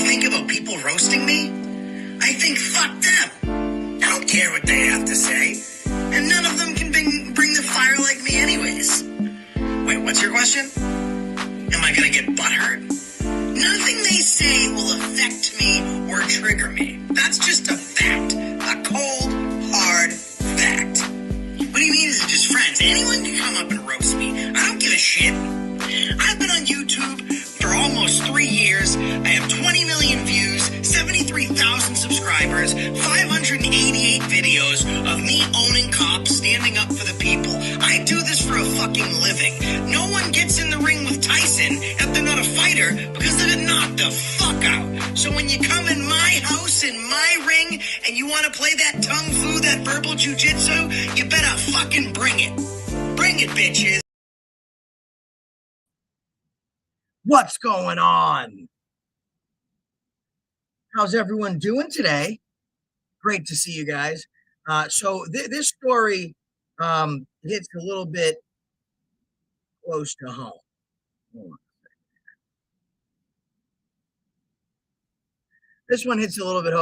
think about people roasting me? I think fuck them. I don't care what they have to say. And none of them can bring the fire like me anyways. Wait, what's your question? Am I gonna get butthurt? Nothing they say will affect me or trigger me. That's just a fact. A cold, hard fact. What do you mean is it just friends? Anyone can come up and roast me. I don't give a shit. I've been on YouTube for almost 3 years. I have 20 million views, 73,000 subscribers, 588 videos of me owning cops, standing up for the people. I do this for a fucking living. No one gets in the ring with Tyson if they're not a fighter because they're knocked the fuck out. So when you come in my house, in my ring, and you want to play that tongue fu, that verbal jujitsu, you better fucking bring it. Bring it, bitches. What's going on? How's everyone doing today? Great to see you guys. So this story hits a little bit close to home. This one hits a little bit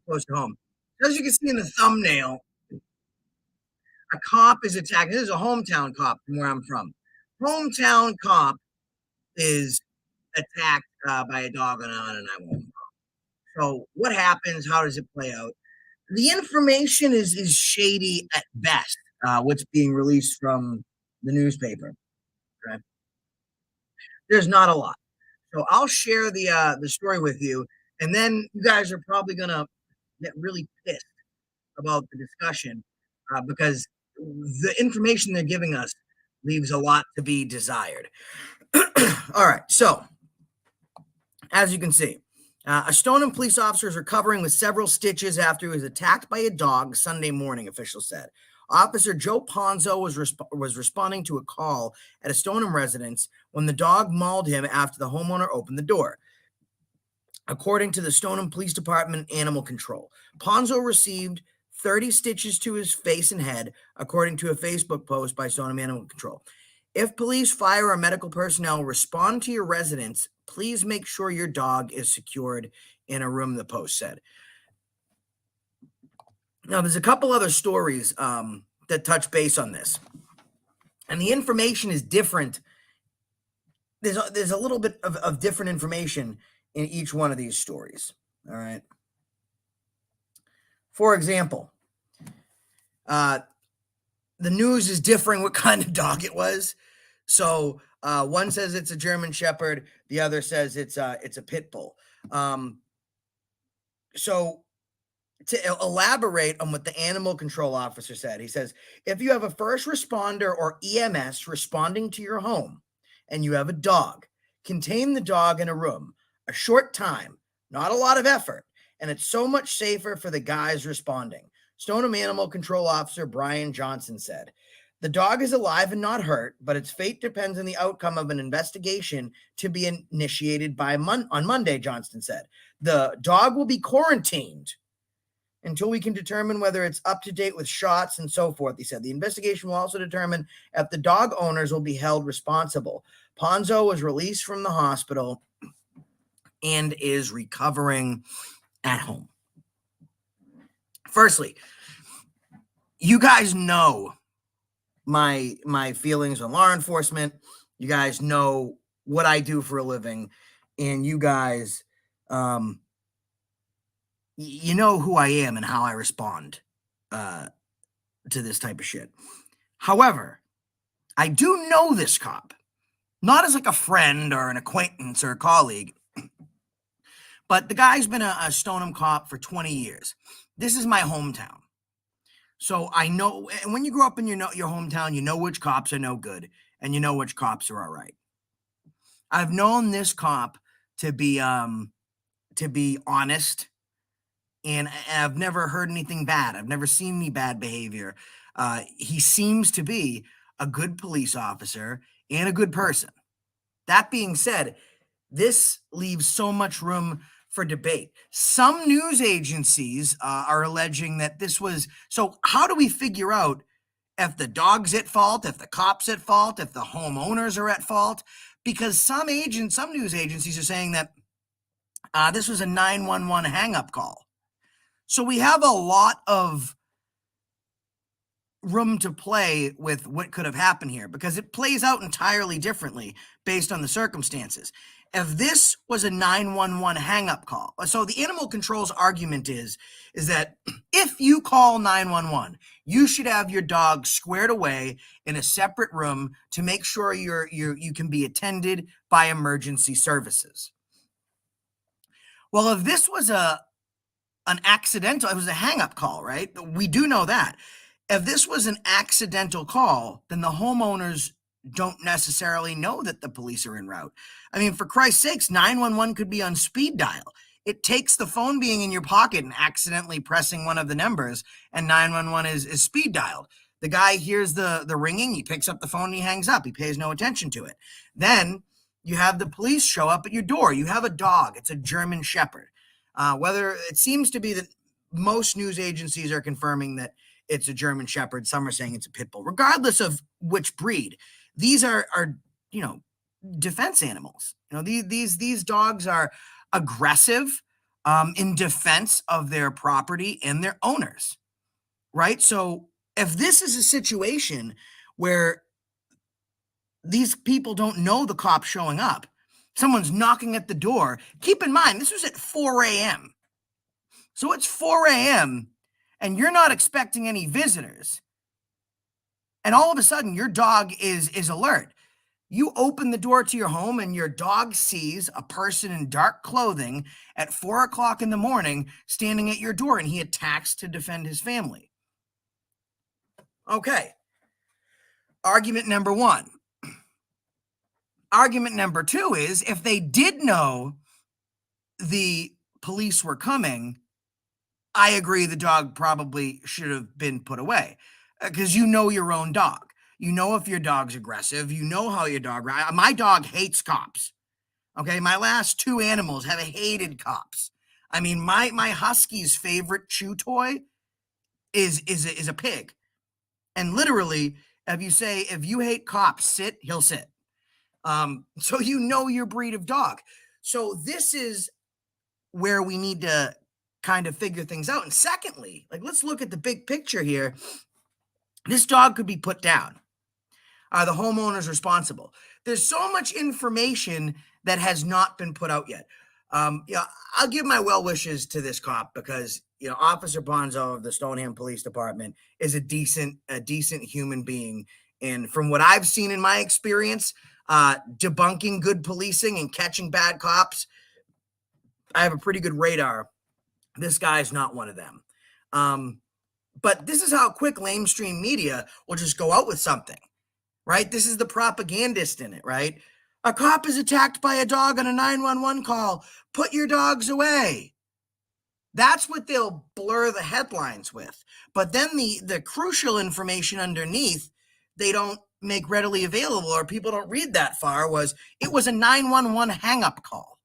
close to home. As you can see in the thumbnail, a cop is attacked. This is a hometown cop from where I'm from. Hometown cop is attacked by a dog on an I-1. So what happens? How does it play out? The information is shady at best, what's being released from the newspaper. Okay? There's not a lot. So I'll share the story with you, and then you guys are probably going to get really pissed about the discussion because the information they're giving us leaves a lot to be desired. All right, so as you can see, a Stoneham police officer is recovering with several stitches after he was attacked by a dog Sunday morning, officials said. Officer Joe Ponzo was responding to a call at a Stoneham residence when the dog mauled him after the homeowner opened the door. According to the Stoneham Police Department Animal Control, Ponzo received 30 stitches to his face and head, according to a Facebook post by Stoneham Animal Control. If police, fire, or medical personnel respond to your residence, please make sure your dog is secured in a room, the post said. Now, there's a couple other stories that touch base on this, and the information is different. There's a little bit of different information in each one of these stories, all right? For example, the news is differing what kind of dog it was. So one says it's a German Shepherd, the other says it's a pit bull. So to elaborate on what the animal control officer said, he says, if you have a first responder or EMS responding to your home and you have a dog, contain the dog in a room, a short time, not a lot of effort, and it's so much safer for the guys responding. Stoneham Animal Control Officer Brian Johnson said, the dog is alive and not hurt, but its fate depends on the outcome of an investigation to be initiated on Monday, Johnston said. The dog will be quarantined until we can determine whether it's up to date with shots and so forth, he said. The investigation will also determine if the dog owners will be held responsible. Ponzo was released from the hospital and is recovering at home. Firstly, you guys know my feelings on law enforcement. You guys know what I do for a living, and you guys, you know who I am and how I respond to this type of shit. However, I do know this cop, not as like a friend or an acquaintance or a colleague, but the guy's been a Stoneham cop for 20 years. This is my hometown. So I know, and when you grow up in your hometown, you know which cops are no good and you know which cops are all right. I've known this cop to be honest, and I've never heard anything bad. I've never seen any bad behavior. He seems to be a good police officer and a good person. That being said, this leaves so much room for debate. Some news agencies are alleging that this was, so how do we figure out if the dog's at fault, if the cop's at fault, if the homeowners are at fault? Because some news agencies are saying that This was a 911 hang-up call. So we have a lot of room to play with what could have happened here because it plays out entirely differently based on the circumstances. If this was a 911 hang-up call, so the animal control's argument is that if you call 911, you should have your dog squared away in a separate room to make sure you can be attended by emergency services. Well, if this was an accidental, it was a hang-up call, right? We do know that. If this was an accidental call, then the homeowners don't necessarily know that the police are en route. I mean, for Christ's sakes, 911 could be on speed dial. It takes the phone being in your pocket and accidentally pressing one of the numbers, and 911 is speed dialed. The guy hears the ringing, he picks up the phone, and he hangs up. He pays no attention to it. Then you have the police show up at your door. You have a dog. It's a German Shepherd. Whether it seems to be that most news agencies are confirming that it's a German Shepherd. Some are saying it's a pit bull. Regardless of which breed, these are defense animals. These dogs are aggressive in defense of their property and their owners, right? So if this is a situation where these people don't know the cops showing up, someone's knocking at the door. Keep in mind, this was at 4 a.m. So it's 4 a.m. and you're not expecting any visitors. And all of a sudden, your dog is alert. You open the door to your home and your dog sees a person in dark clothing at 4 o'clock in the morning standing at your door, and he attacks to defend his family. Okay. Argument number one. Argument number two is if they did know the police were coming, I agree the dog probably should have been put away because you know your own dog. You know if your dog's aggressive. You know how your dog. My dog hates cops. Okay, my last two animals have hated cops. I mean, my husky's favorite chew toy is a pig, and literally, if you hate cops, sit, he'll sit. So you know your breed of dog. So this is where we need to kind of figure things out. And secondly, let's look at the big picture here. This dog could be put down. The homeowner's responsible. There's so much information that has not been put out yet. I'll give my well wishes to this cop because Officer Bonzo of the Stoneham Police Department is a decent human being. And from what I've seen in my experience, debunking good policing and catching bad cops, I have a pretty good radar. This guy's not one of them. But this is how quick lamestream media will just go out with something, right? This is the propagandist in it, right? A cop is attacked by a dog on a 911 call. Put your dogs away. That's what they'll blur the headlines with. But then the crucial information underneath, they don't make readily available, or people don't read that far, it was a 911 hang-up call.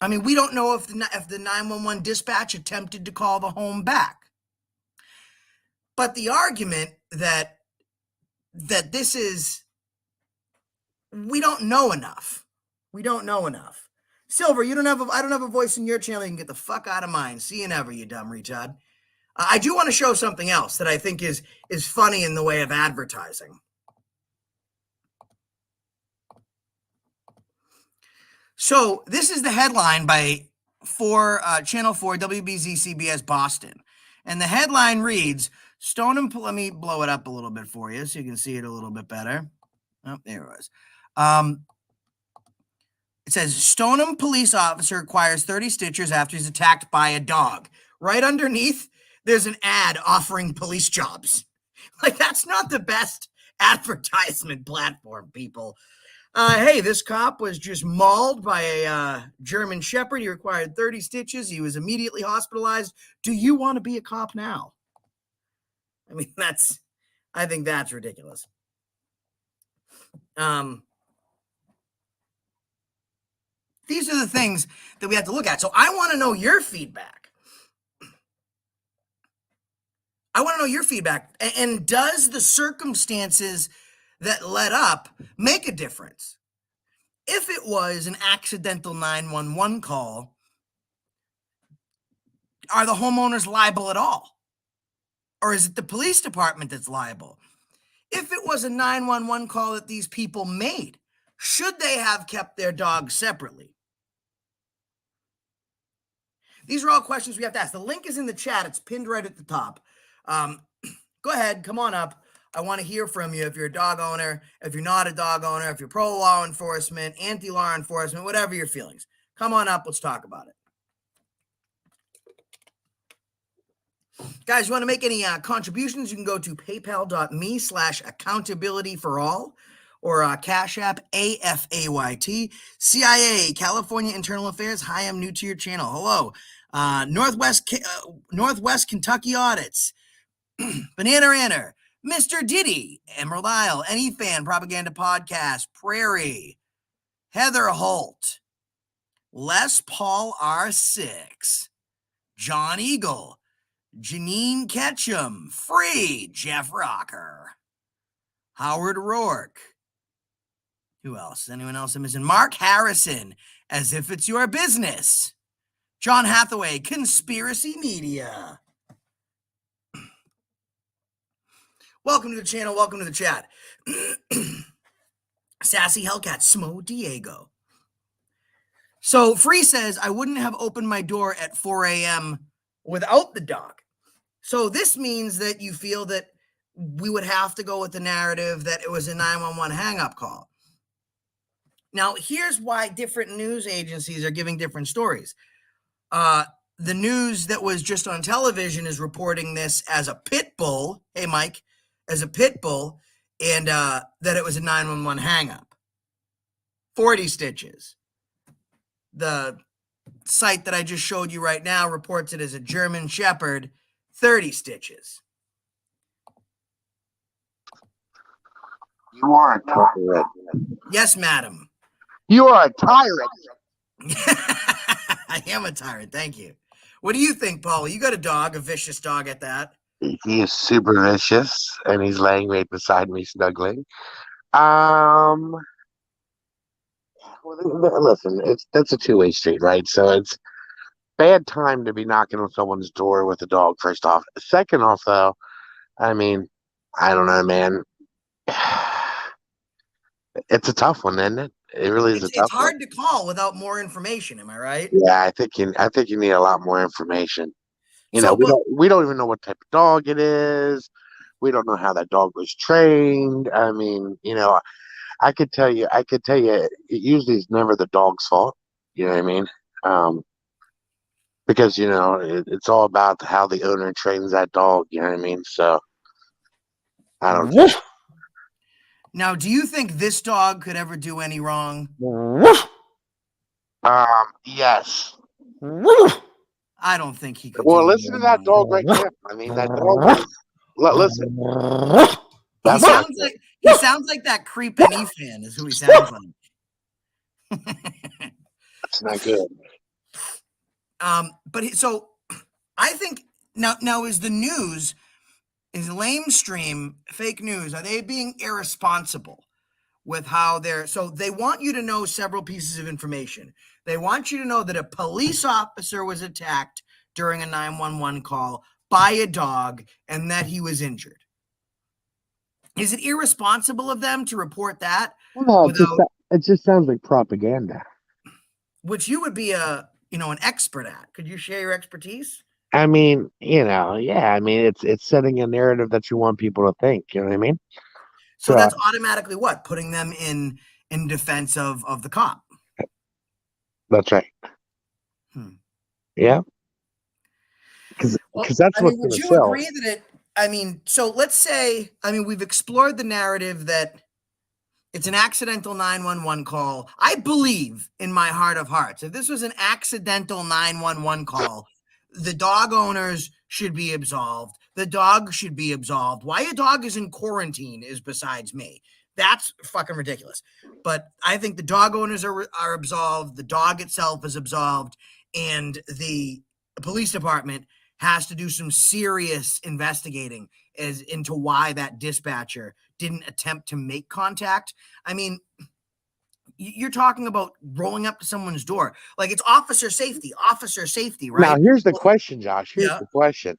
I mean, we don't know if the 911 dispatch attempted to call the home back. But the argument that this is, we don't know enough. We don't know enough. Silver, I don't have a voice in your channel. You can get the fuck out of mine. See you never, you dumb retard. I do want to show something else that I think is funny in the way of advertising. So this is the headline by Channel 4 WBZ CBS Boston. And the headline reads, let me blow it up a little bit for you so you can see it a little bit better. Oh, there it was. It says, Stoneham police officer requires 30 stitchers after he's attacked by a dog. Right underneath, there's an ad offering police jobs. That's not the best advertisement platform, people. Hey, this cop was just mauled by a German Shepherd. He required 30 stitches. He was immediately hospitalized. Do you want to be a cop now? I mean, I think that's ridiculous. These are the things that we have to look at. So I want to know your feedback. And does the circumstances that led up make a difference? if it was an accidental 911 call, are the homeowners liable at all? Or is it the police department that's liable? If it was a 911 call that these people made, should they have kept their dogs separately? These are all questions we have to ask. The link is in the chat. It's pinned right at the top. Go ahead, come on up. I want to hear from you if you're a dog owner, if you're not a dog owner, if you're pro law enforcement, anti-law enforcement, whatever your feelings. Come on up. Let's talk about it. Guys, you want to make any contributions? You can go to paypal.me/accountabilityforall or Cash App AFAYT. CIA, California Internal Affairs. Hi, I'm new to your channel. Hello. Northwest Kentucky Audits. Banana Ranner. Mr. Diddy. Emerald Isle. Any Fan. Propaganda Podcast. Prairie. Heather Holt. Les Paul R6. John Eagle. Janine Ketchum, Free, Jeff Rocker, Howard Rourke. Who else? Anyone else I'm missing? Mark Harrison, As If It's Your Business. John Hathaway, Conspiracy Media. Welcome to the channel. Welcome to the chat. Sassy Hellcat, Smo Diego. So Free says, I wouldn't have opened my door at 4 a.m. without the dog. So this means that you feel that we would have to go with the narrative that it was a 911 hang-up call. Now, here's why different news agencies are giving different stories. The news that was just on television is reporting this as a pit bull. Hey, Mike, as a pit bull, and that it was a 911 hang-up. 40 stitches. The site that I just showed you right now reports it as a German Shepherd, 30 stitches. You are a tyrant. Yes, madam. You are a tyrant. I am a tyrant. Thank you. What do you think, Paul? You got a dog, a vicious dog at that. He is super vicious, and he's laying right beside me, snuggling. Well, listen, that's a two-way street, right? So it's bad time to be knocking on someone's door with a dog, first off. Second off, though, I mean, I don't know, man. It's a tough one, isn't it? It really is a tough It's hard one. to call without more information. Am I right? Yeah, I think you need a lot more information. You know, So, we don't even know what type of dog it is. We don't know how that dog was trained. I mean, you know, I could tell you, it usually is never the dog's fault. You know what I mean? Because you know, it's all about how the owner trains that dog. You know what I mean? So I don't know. now, do you think this dog could ever do any wrong? Yes. I don't think he could. Well, listen to that dog right there. I mean, that dog is. Listen. He sounds like that creeping E-fan is who he sounds like. That's not good. So I think now is the news, is lamestream fake news, are they being irresponsible with how so they want you to know several pieces of information. They want you to know that a police officer was attacked during a 911 call by a dog and that he was injured. Is it irresponsible of them to report that? Well, it just sounds like propaganda. Which you would be an expert at. Could you share your expertise? I mean, you know, yeah. I mean, it's setting a narrative that you want people to think. You know what I mean? So that's automatically what? Putting them in defense of the cop. That's right. Yeah. Because that's what's going to sell. Would you agree that so let's say, we've explored the narrative that it's an accidental 911 call. I believe in my heart of hearts, if this was an accidental 911 call, the dog owners should be absolved. The dog should be absolved. Why a dog is in quarantine is besides me. That's fucking ridiculous. But I think the dog owners are absolved. The dog itself is absolved. And the police department has to do some serious investigating as into why that dispatcher didn't attempt to make contact. I mean, you're talking about rolling up to someone's door. Like, it's officer safety, Now, right? here's the Well, question, Josh. Here's yeah. the question.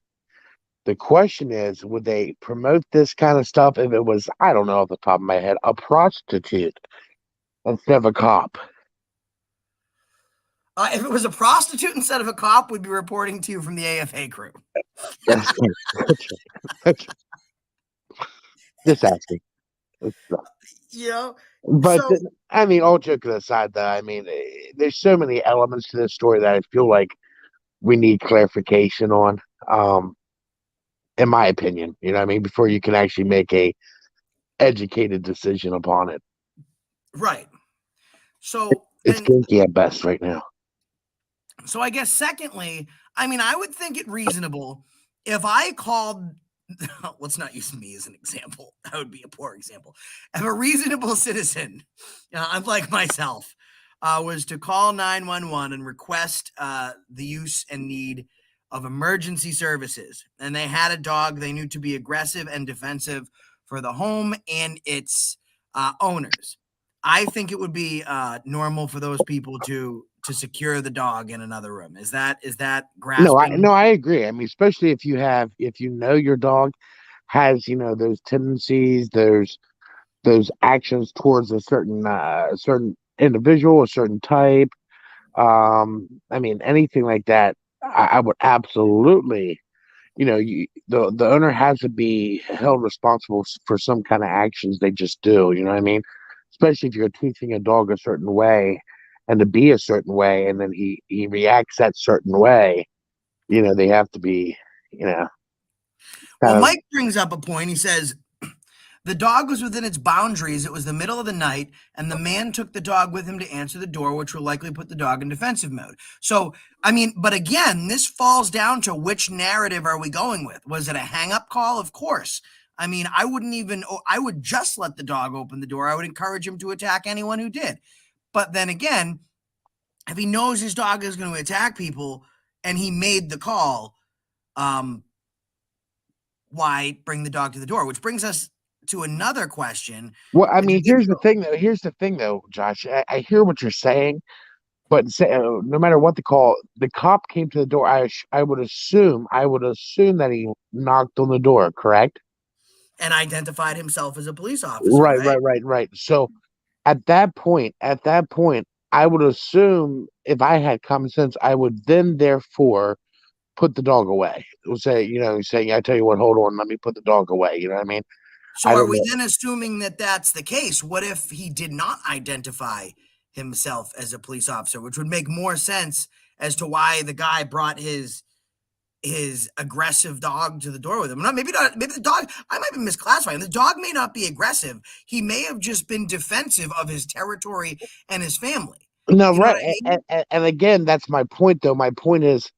The question is, would they promote this kind of stuff if it was, I don't know off the top of my head, a prostitute instead of a cop? If it was a prostitute instead of a cop, we'd be reporting to you from the AFA crew. That's just asking. You know, But so I mean, all joking aside, though, I mean, there's so many elements to this story that I feel like we need clarification on. Um, in my opinion, you know what I mean, before you can actually make a educated decision upon it. right. So It's and kinky at best right now. so I guess secondly, I mean, I would think it reasonable if I called. Let's not use me as an example. That would be a poor example. If a reasonable citizen, unlike myself, was to call 911 and request the use and need of emergency services, and they had a dog they knew to be aggressive and defensive for the home and its owners, I think it would be normal for those people to secure the dog in another room. Is that grasping? No, I agree. I mean, especially if you know your dog has, those tendencies, those actions towards a certain individual, a certain type. I mean, anything like that, I would absolutely, the owner has to be held responsible for some kind of actions they just do. You know what I mean? Especially if you're teaching a dog a certain way and to be a certain way, and then he reacts that certain way. They have to be, you know, Well, kind of. Mike brings up a point. He says the dog was within its boundaries. It was the middle of the night, and the man took the dog with him to answer the door, which will likely put the dog in defensive mode. So, I mean, but again, this falls down to which narrative are we going with? Was it a hang-up call? Of course. I mean, I would just let the dog open the door. I would encourage him to attack anyone who did. But then again, if he knows his dog is going to attack people and he made the call, um, why bring the dog to the door? Which brings us to another question. Well, I The mean, here's the video, thing, though. Here's the thing, though, Josh. I hear what you're saying, but no matter what the cop came to the door. I would assume that he knocked on the door. Correct? and identified himself as a police officer, Right, right? right, right, right. So at that point, I would assume if I had common sense, I would then therefore put the dog away. It would say, saying, I tell you what, hold on, let me put the dog away. You know what I mean? So I are don't we know. then assuming that that's the case? What if he did not identify himself as a police officer, which would make more sense as to why the guy brought his aggressive dog to the door with him. Maybe not. Maybe the dog. I might be misclassifying. The dog may not be aggressive. He may have just been defensive of his territory and his family. No, You know what right. I mean? And again, that's my point, though. My point is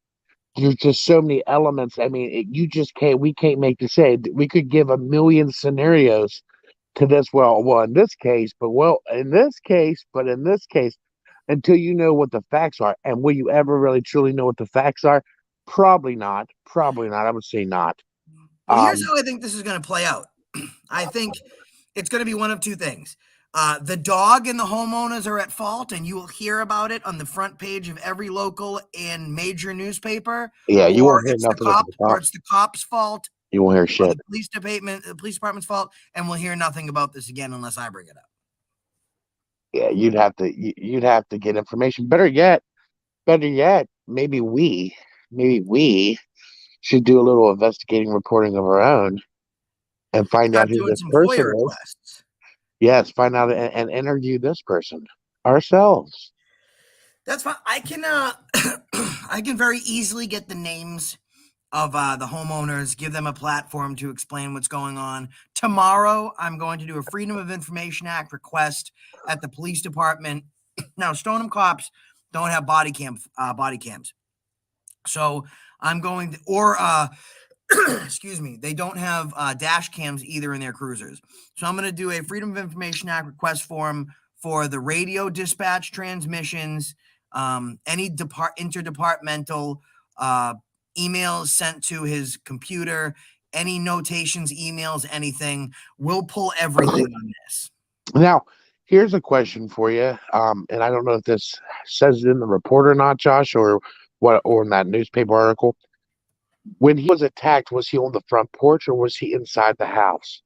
there's just so many elements. I mean, you just can't, we can't make the say. We could give a million scenarios to this. Well, in this case, in this case, until you know what the facts are. And will you ever really truly know what the facts are? Probably not. Probably not. I would say not. Well, here's Um, how I think this is going to play out. I think it's going to be one of two things. The dog and the homeowners are at fault, and you will hear about it on the front page of every local and major newspaper, yeah, you or won't hear it's the nothing about cop, the or cops. it's the cop's fault, You won't hear or shit. the police department's fault, and we'll hear nothing about this again unless I bring it up. Yeah, you'd have to get information. Better yet, maybe we should do a little investigating reporting of our own and find out Start who doing this some person FOIA is. requests. Yes, find out and interview this person ourselves. That's fine. I can I can very easily get the names of the homeowners, give them a platform to explain what's going on. Tomorrow, I'm going to do a Freedom of Information Act request at the police department. Now, Stoneham cops don't have body cams, so I'm going to, or excuse me, they don't have dash cams either in their cruisers. So I'm going to do a Freedom of Information Act request form for the radio dispatch transmissions, any interdepartmental emails sent to his computer, any notations, emails, anything. We'll pull everything on this. Now, Here's a question for you. And I don't know if this says it in the report or not, Josh, or what, or in that newspaper article. When he was attacked, was he on the front porch or was he inside the house?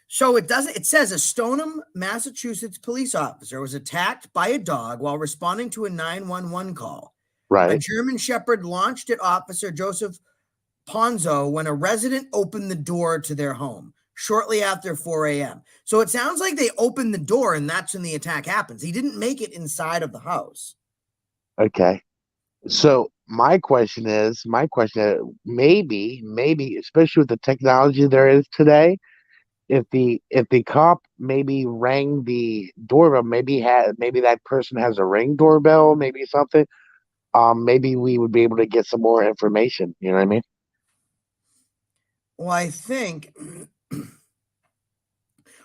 So it says a Stoneham, Massachusetts police officer was attacked by a dog while responding to a 911 call. A Right. German Shepherd launched at Officer Joseph Ponzo when a resident opened the door to their home shortly after 4 a.m. So it sounds like they opened the door and that's when the attack happens. He didn't make it inside of the house. Okay. So my question is, maybe, especially with the technology there is today, if the cop maybe rang the doorbell, maybe that person has a ring doorbell, maybe something. Maybe we would be able to get some more information. You know what I mean? Well, I think.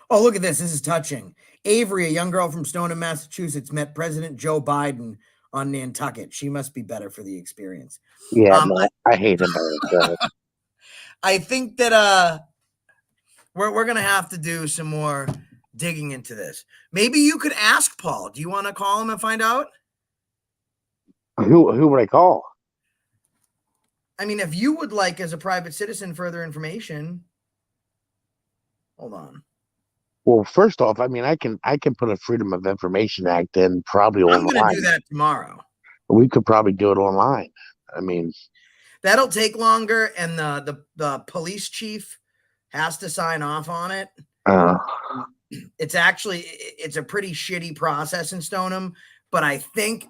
Oh, look at this. This is touching. Avery, a young girl from Stoneham, Massachusetts, met President Joe Biden on Nantucket. She must be better for the experience. Yeah, Um, no, I hate him. So. I think that we're gonna have to do some more digging into this. Maybe you could ask Paul. Do you want to call him and find out? Who would I call? I mean, if you would like, as a private citizen, further information. Hold on. Well, first off, I mean, I can put a Freedom of Information Act in probably I'm gonna do online. that tomorrow. We could probably do it online. I mean, That'll take longer, and the police chief has to sign off on it. uh, It's a pretty shitty process in Stoneham, but I think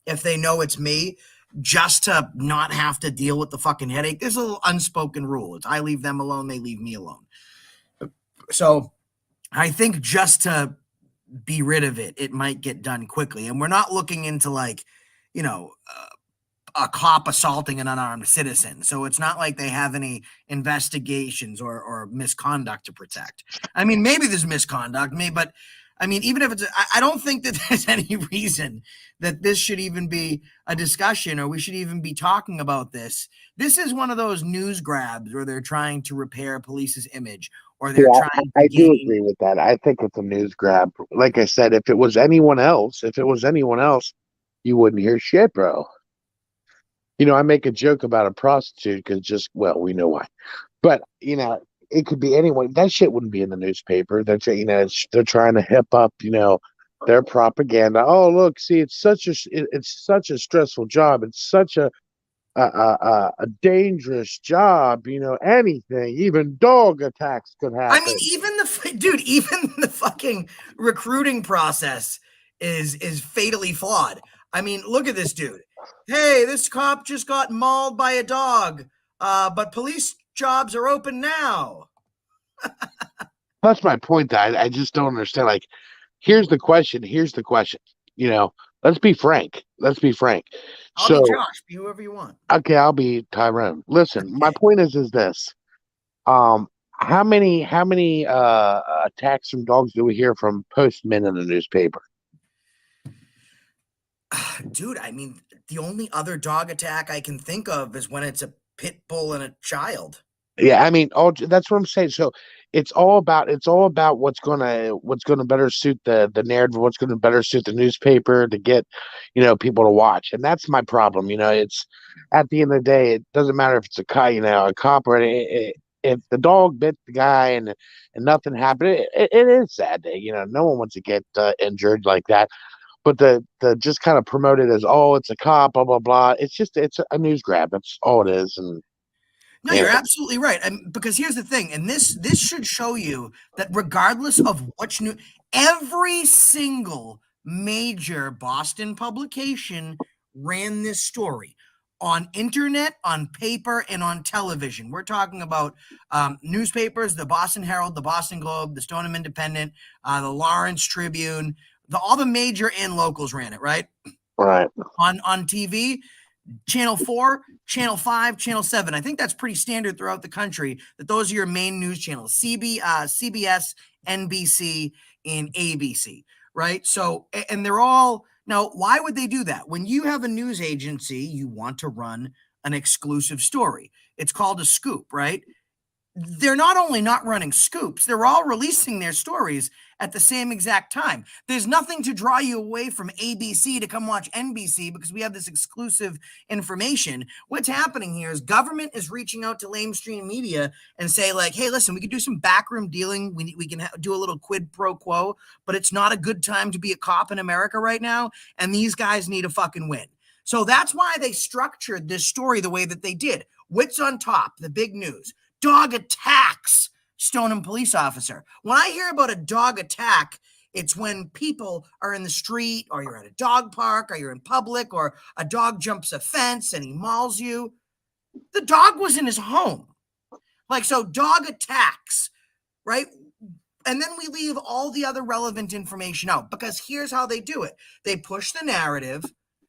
if they know it's me, just to not have to deal with the fucking headache, there's a little unspoken rule. It's I leave them alone, they leave me alone. So I think just to be rid of it, it might get done quickly. And we're not looking into like, you know, a cop assaulting an unarmed citizen. So it's not like they have any investigations or misconduct to protect. I mean, maybe there's misconduct, but I mean, even if I don't think that there's any reason that this should even be a discussion or we should even be talking about this. This is one of those news grabs where they're trying to repair police's image or they're yeah, trying to I do gain. agree with that. I think it's a news grab. Like I said, if it was anyone else, you wouldn't hear shit, bro. I make a joke about a prostitute because well, we know why. But it could be anyone. That shit wouldn't be in the newspaper. They're trying to hip up, their propaganda. Oh, look, see, it's such a stressful job. It's such a dangerous job. Anything, even dog attacks could I mean, happen. even the fucking recruiting process is fatally flawed. I mean, look at this dude. Hey, this cop just got mauled by a dog, but police jobs are open now. That's my point. That I just don't understand. Like, here's the question. Here's the question. You know, let's be frank. Let's be frank. I'll be So, Josh. Be whoever you want. okay, I'll be Tyrone. Listen, my Okay. point is this. How many attacks from dogs do we hear from postmen in the newspaper? Dude, I mean, the only other dog attack I can think of is when it's a pit bull and a child. Yeah, I mean, that's what I'm saying. So it's all about what's gonna better suit the narrative, what's gonna better suit the newspaper to get, people to watch. And that's my problem. It's at the end of the day, it doesn't matter if it's a cop or if the dog bit the guy and nothing happened, it is sad. No one wants to get injured like that. But the just kind of promote it as, oh, it's a cop, blah blah blah. It's a news grab. That's all it is. And No, you're absolutely right. And because here's the thing, and this should show you that regardless of which every single major Boston publication ran this story on internet, on paper, and on television. We're talking about newspapers: the Boston Herald, the Boston Globe, the Stoneham Independent, the Lawrence Tribune. All the major and locals ran it, right? right. On TV. Channel 4, Channel 5, Channel 7. I think that's pretty standard throughout the country that those are your main news channels, CBS, NBC, and ABC, right? So, and they're all, now, why would they do that? When you have a news agency, you want to run an exclusive story. It's called a scoop, right? they're not only not running scoops, they're all releasing their stories at the same exact time. There's nothing to draw you away from ABC to come watch NBC because we have this exclusive information. What's happening here is government is reaching out to mainstream media and say like, hey, listen, we could do some backroom dealing. We can do a little quid pro quo, but it's not a good time to be a cop in America right now. And these guys need a fucking win. So that's why they structured this story the way that they did. What's on top? The big news. Dog attacks Stoneham police officer. When I hear about a dog attack, it's when people are in the street or you're at a dog park or you're in public or a dog jumps a fence and he mauls you. The dog was in his home. Like, so dog attacks, right? And then we leave all the other relevant information out because here's how they do it. They push the narrative.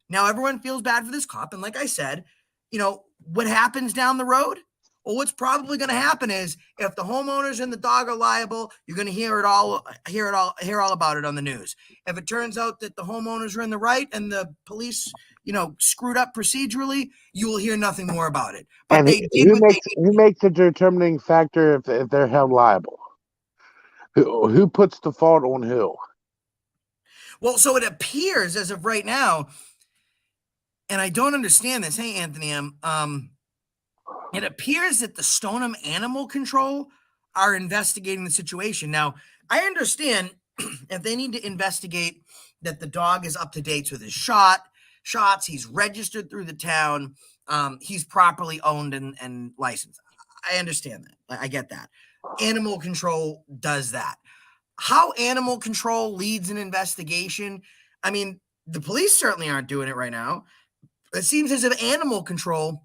Now everyone feels bad for this cop. And like I said, you know, what happens down the road? Well, what's probably going to happen is if the homeowners and the dog are liable, you're going to hear all about it on the news. If it turns out that the homeowners are in the right and the police, you know, screwed up procedurally, you will hear nothing more about it. But And they did what they did. who makes the determining factor if they're held liable? Who puts the fault on who? Well, so it appears as of right now, and I don't understand this. Hey, Anthony, it appears that the Stoneham Animal Control are investigating the situation. Now, I understand if they need to investigate that the dog is up to date with his shots, he's registered through the town, he's properly owned and licensed. I understand that. I get that. Animal Control does that. How Animal Control leads an investigation, I mean, the police certainly aren't doing it right now. It seems as if Animal Control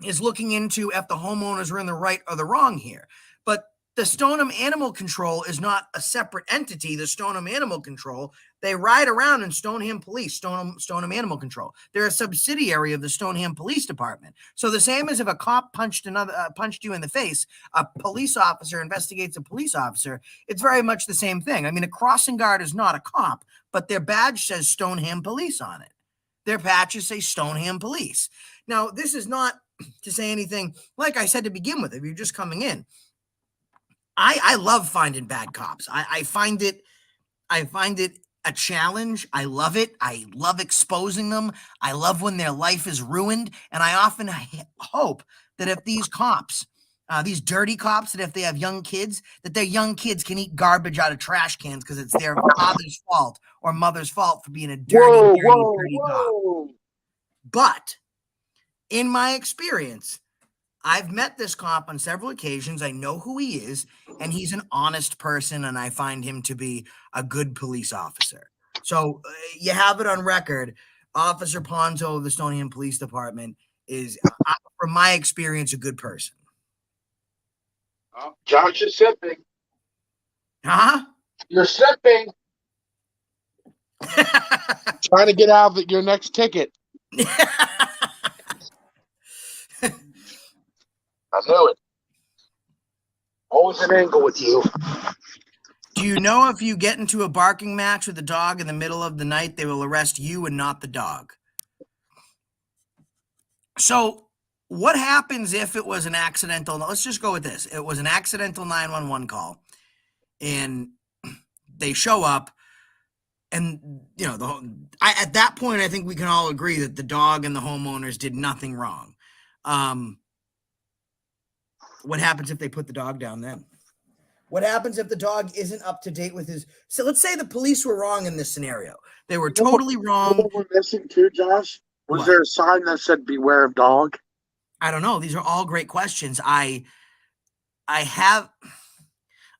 is looking into if the homeowners are in the right or the wrong here. But the Stoneham Animal Control is not a separate entity. The Stoneham Animal Control, they ride around in Stoneham Police, Stoneham Animal Control. They're a subsidiary of the Stoneham Police Department. So the same as if a cop punched you in the face, a police officer investigates a police officer, it's very much the same thing. I mean, a crossing guard is not a cop, but their badge says Stoneham Police on it. Their patches say Stoneham Police. Now, this is not to say anything, like I said to begin with, if you're just coming in, I love finding bad cops. I find it a challenge. I love it. I love exposing them. I love when their life is ruined. And I often hope that if these cops, these dirty cops, that if they have young kids, that their young kids can eat garbage out of trash cans because it's their father's fault or mother's fault for being a dirty cop. But in my experience, I've met this cop on several occasions. I know who he is, and he's an honest person, and I find him to be a good police officer. So you have it on record. Officer Ponzo of the Stoneham Police Department is, from my experience, a good person. Oh, Josh is sipping. Huh? You're sipping. Trying to get out of your next ticket. I knew it. Always an angle with you. Do you know if you get into a barking match with a dog in the middle of the night, they will arrest you and not the dog? So what happens if it was an accidental? Let's just go with this. It was an accidental 911 call, and they show up, and you know, at that point, I think we can all agree that the dog and the homeowners did nothing wrong. What happens if they put the dog down then? What happens if the dog isn't up to date with his... So let's say the police were wrong in this scenario. They were totally wrong. What we're missing too, Josh? Was there a sign that said beware of dog? I don't know. These are all great questions. I'm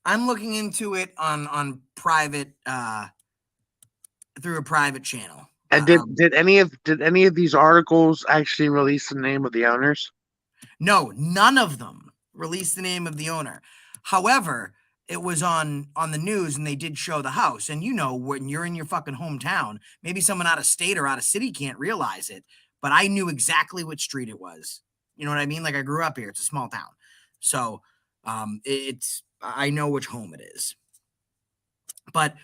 looking into it on private, through a private channel. And did any of these articles actually release the name of the owners? No, none of them released the name of the owner. However, it was on the news, and they did show the house. And you know, when you're in your fucking hometown, maybe someone out of state or out of city can't realize it, but I knew exactly which street it was. You know what I mean? Like, I grew up here. It's a small town. So I know which home it is. But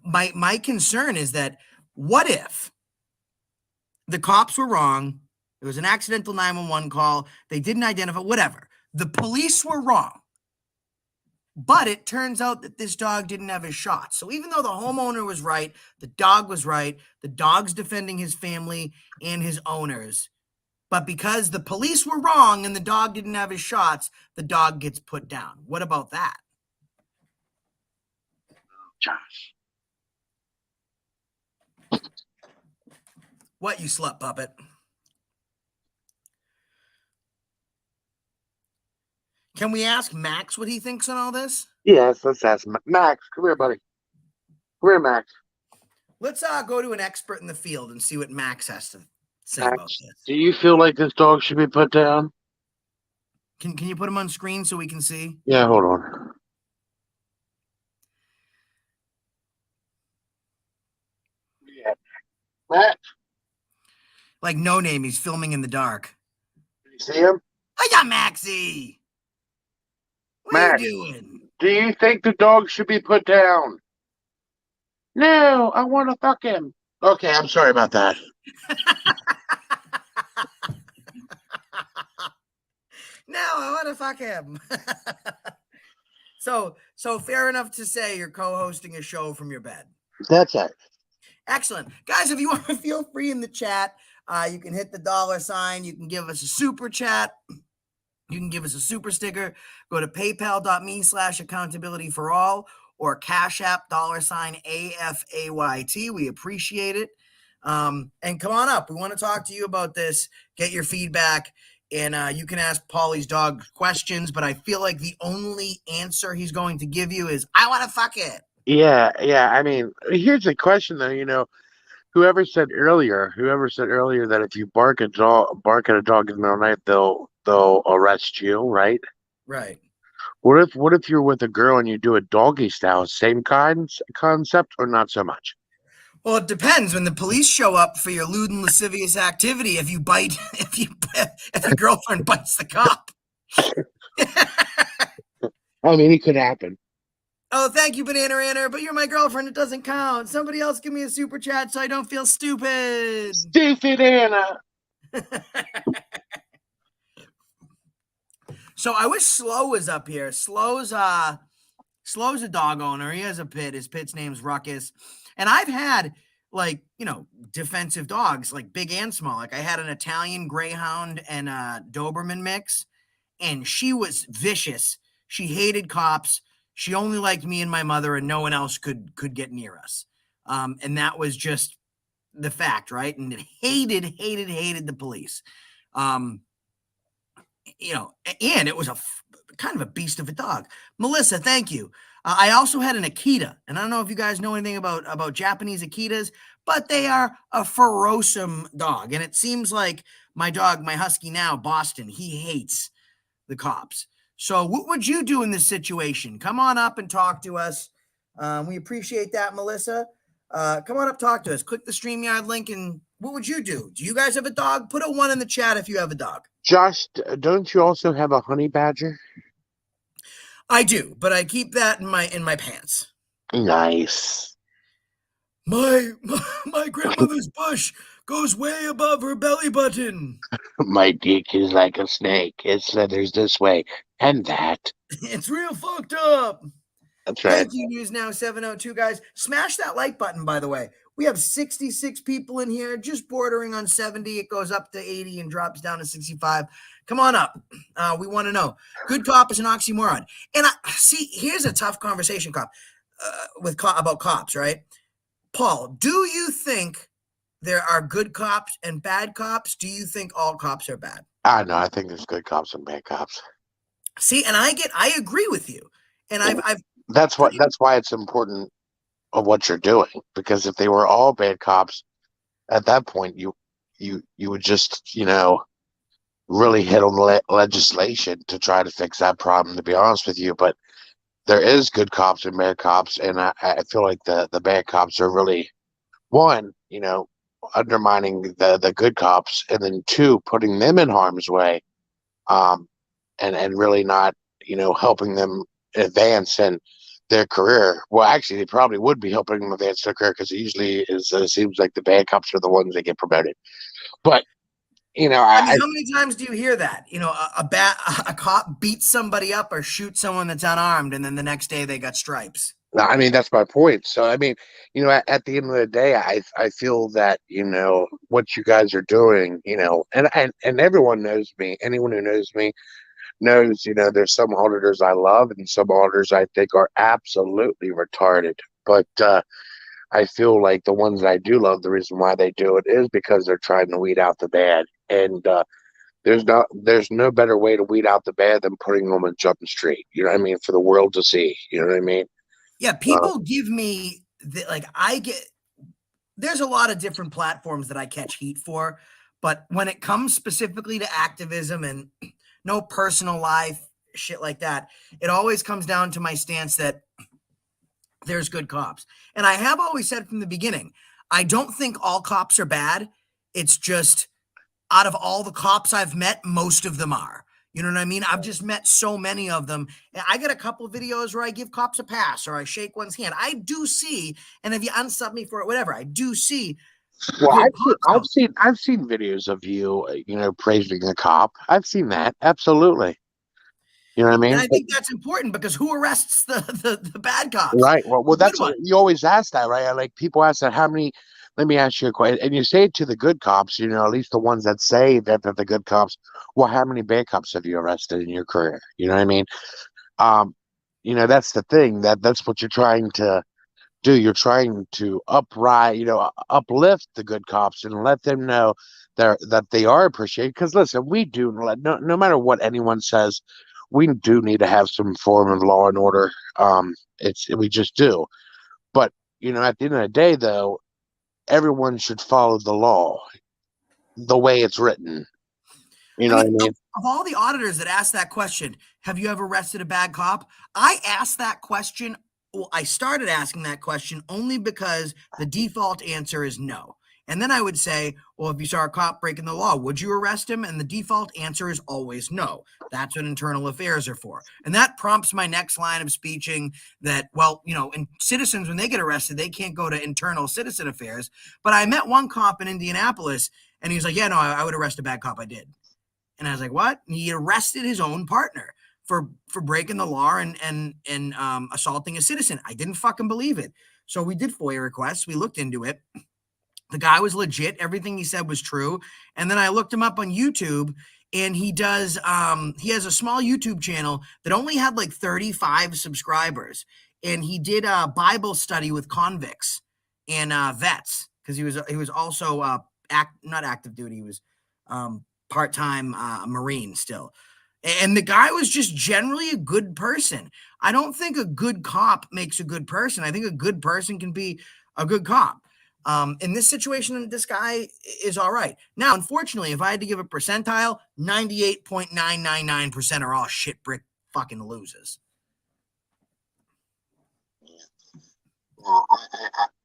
my concern is that what if the cops were wrong? It was an accidental 911 call. They didn't identify, whatever. The police were wrong. But it turns out that this dog didn't have his shot. So even though the homeowner was right, the dog was right, the dog's defending his family and his owners. But because the police were wrong and the dog didn't have his shots, the dog gets put down. What about that? Josh. What, you slut puppet? Can we ask Max what he thinks on all this? Yes, let's ask Max. Come here, buddy. Come here, Max. Let's go to an expert in the field and see what Max has to say Max, about this. do you feel like this dog should be put down? Can you put him on screen so we can see? Yeah, hold on. Yeah. Max, Like No Name, he's filming in the dark. do you see him? Hiya, Maxie! What Max, are you doing? do you think the dog should be put down? No, I want to fuck him. Okay, I'm sorry about that. No, I want to fuck him. So fair enough to say you're co-hosting a show from your bed. That's it. Excellent. Guys, if you want to feel free in the chat, you can hit the $sign. You can give us a super chat. You can give us a super sticker. Go to paypal.me/accountability for all or Cash App $AFAYT. We appreciate it. And come on up. We want to talk to you about this. Get your feedback. And you can ask Paulie's dog questions, but I feel like the only answer he's going to give you is, I want to fuck it. Yeah. I mean, here's the question though, whoever said earlier that if you bark at a dog in the middle of the night, they'll arrest you, right? Right. What if you're with a girl and you do a doggy style, same concept or not so much? Well, it depends. When the police show up for your lewd and lascivious activity, if your girlfriend bites the cop. I mean, it could happen. Oh, thank you, Banana Ranner, but you're my girlfriend. It doesn't count. Somebody else give me a super chat so I don't feel stupid. Stupid Anna. So I wish Slow was up here. Slow's a dog owner. He has a pit. His pit's name's Ruckus. And I've had defensive dogs, like big and small. Like I had an Italian Greyhound and a Doberman mix, and she was vicious. She hated cops. She only liked me and my mother, and no one else could get near us. And that was just the fact, right? And it hated the police. And it was kind of a beast of a dog. Melissa, thank you. I also had an Akita, and I don't know if you guys know anything about Japanese Akitas, but they are a ferocious dog. And it seems like my dog, my husky now, Boston, he hates the cops. So what would you do in this situation? Come on up and talk to us. We appreciate that, Melissa. Come on up, talk to us. Click the StreamYard link, and what would you do? Do you guys have a dog? Put a 1 in the chat if you have a dog. Josh, don't you also have a honey badger? I do, but I keep that in my pants. Nice. My grandmother's bush goes way above her belly button. My dick is like a snake. It slithers this way and that. It's real fucked up. That's right. Thank you, News Now 702, guys. Smash that like button, by the way. We have 66 people in here, just bordering on 70. It goes up to 80 and drops down to 65. Come on up. We want to know. Good cop is an oxymoron. And here's a tough conversation, about cops, right? Paul, do you think there are good cops and bad cops? Do you think all cops are bad? No, I think there's good cops and bad cops. See, and I agree with you. And that's why it's important of what you're doing, because if they were all bad cops, at that point you would just really hit on legislation to try to fix that problem, to be honest with you. But there is good cops and bad cops, and I feel like the bad cops are really, one, undermining the good cops, and then two, putting them in harm's way, and really not helping them advance in their career. Well, actually, they probably would be helping them advance their career, because it usually seems like the bad cops are the ones that get promoted. But You know, I mean, how many times do you hear that? You know, a cop beats somebody up or shoots someone that's unarmed, and then the next day they got stripes. I mean, that's my point. So, I mean, at the end of the day, I feel that, what you guys are doing, and everyone knows me. Anyone who knows me knows, there's some auditors I love and some auditors I think are absolutely retarded. But I feel like the ones I do love, the reason why they do it is because they're trying to weed out the bad. And there's no better way to weed out the bad than putting them on Jump Street. You know what I mean? For the world to see. You know what I mean? Yeah, people give me like I get. There's a lot of different platforms that I catch heat for, but when it comes specifically to activism and no personal life shit like that, it always comes down to my stance that there's good cops. And I have always said from the beginning, I don't think all cops are bad. It's just out of all the cops I've met, most of them are. You know what I mean? I've just met so many of them. And I get a couple videos where I give cops a pass or I shake one's hand. I do see, and if you unsub me for it, whatever, I do see Well, good cops out there. I've seen videos of you, praising a cop. I've seen that. Absolutely. You know what I And mean? I think that's important because who arrests the bad cops? Right. Well, The good that's ones. you always ask that, right? Like people ask that. How many? Let me ask you a question. And you say it to the good cops, at least the ones that say that they're the good cops. Well, how many bad cops have you arrested in your career? You know what I mean? Um, that's the thing. That's what you're trying to do. You're trying to uplift the good cops and let them know that they are appreciated. Because listen, we do no matter what anyone says, we do need to have some form of law and order. We just do. But at the end of the day, though, everyone should follow the law the way it's written. You I know what mean, I mean? of all the auditors that asked that question, have you ever arrested a bad cop? I asked that question. Well, I started asking that question only because the default answer is no. And then I would say, well, if you saw a cop breaking the law, would you arrest him? And the default answer is always no. That's what internal affairs are for. And that prompts my next line of speeching that, well, and citizens, when they get arrested, they can't go to internal citizen affairs. But I met one cop in Indianapolis and he was like, yeah, no, I would arrest a bad cop. I did. And I was like, what? And he arrested his own partner for breaking the law and assaulting a citizen. I didn't fucking believe it. So we did FOIA requests. We looked into it. The guy was legit. Everything he said was true. And then I looked him up on YouTube and he has a small YouTube channel that only had like 35 subscribers. And he did a Bible study with convicts and vets because he was also not active duty. He was part-time Marine still. And the guy was just generally a good person. I don't think a good cop makes a good person. I think a good person can be a good cop. In this situation, this guy is all right. Now, unfortunately, if I had to give a percentile, 98.999% are all shit brick fucking losers. Well,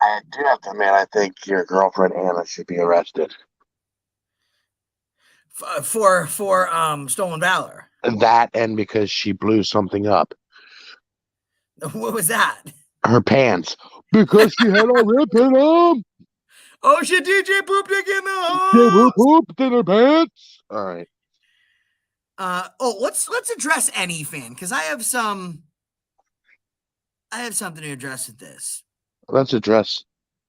I do have to admit, I think your girlfriend Anna should be arrested. For stolen valor. That and because she blew something up. What was that? Her pants. Because she had a rip in them. Oh shit, DJ pooped again the She house. pooped in her pants. All right. Let's address any fan because I have something to address with this. Let's address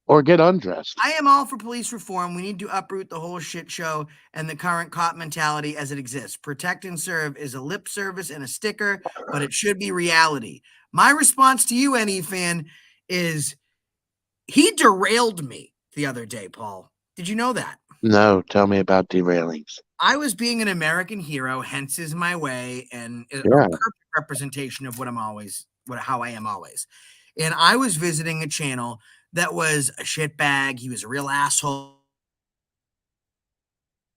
or get undressed. I am all for police reform. We need to uproot the whole shit show and the current cop mentality as it exists. Protect and serve is a lip service and a sticker, but it should be reality. My response to you, any fan, is he derailed me the other day, Paul. Did you know that? No, tell me about derailings. I was being an American hero, hence is my way, and a perfect representation of how I am always. And I was visiting a channel that was a shitbag. He was a real asshole.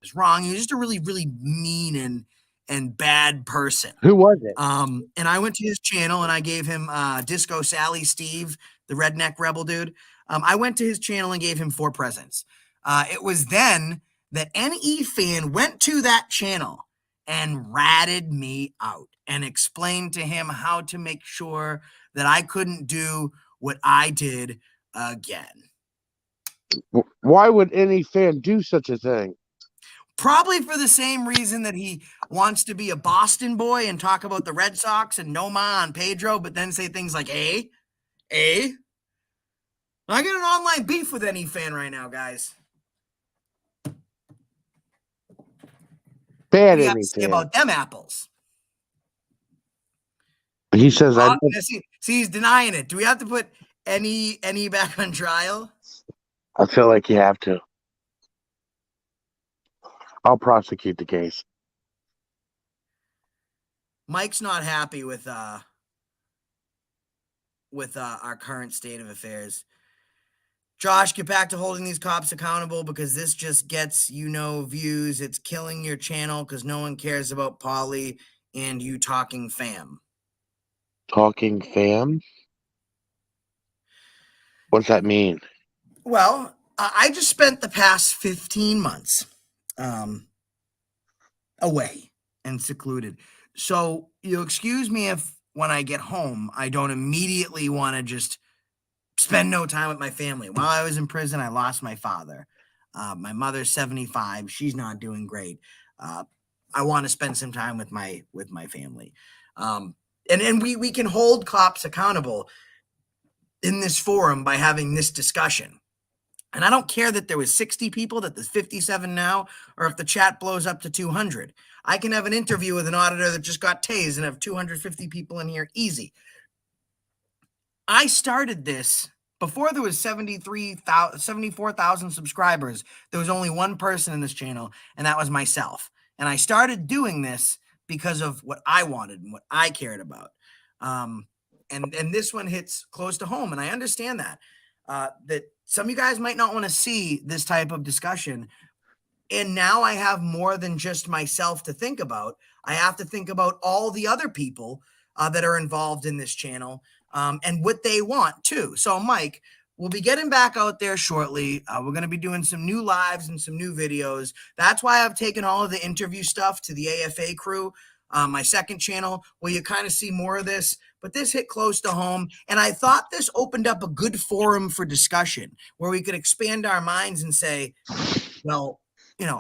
He was wrong. He was just a really, really mean and bad person. Who was it? And I went to his channel and I gave him Disco Sally Steve, the redneck rebel dude. I went to his channel and gave him 4 presents. It was then that NE fan went to that channel and ratted me out and explained to him how to make sure that I couldn't do what I did again. Why would any fan do such a thing? Probably for the same reason that he wants to be a Boston boy and talk about the Red Sox and Noma and Pedro, but then say things like, I got an online beef with any fan right now, guys. Bad What do you have to say anything. about them apples? He says, See, he's denying it. Do we have to put any back on trial? I feel like you have to. I'll prosecute the case. Mike's not happy with our current state of affairs. Josh, get back to holding these cops accountable because this just gets, views. It's killing your channel because no one cares about Polly and you talking fam. Talking fam? What's that mean? Well, I just spent the past 15 months away and secluded. So you'll excuse me if when I get home, I don't immediately want to just spend no time with my family. While I was in prison, I lost my father. My mother's 75. She's not doing great. I want to spend some time with my family. And we can hold cops accountable in this forum by having this discussion. And I don't care that there was 60 people, that there's 57 now, or if the chat blows up to 200. I can have an interview with an auditor that just got tased and have 250 people in here easy. I started this before there was 74,000 subscribers. There was only one person in this channel, and that was myself. And I started doing this because of what I wanted and what I cared about. And this one hits close to home, and I understand that. That some of you guys might not want to see this type of discussion. And now I have more than just myself to think about. I have to think about all the other people that are involved in this channel and what they want too. So Mike, we'll be getting back out there shortly. We're going to be doing some new lives and some new videos. That's why I've taken all of the interview stuff to the AFA crew, my second channel, where you kind of see more of this. But this hit close to home, and I thought this opened up a good forum for discussion where we could expand our minds and say, well,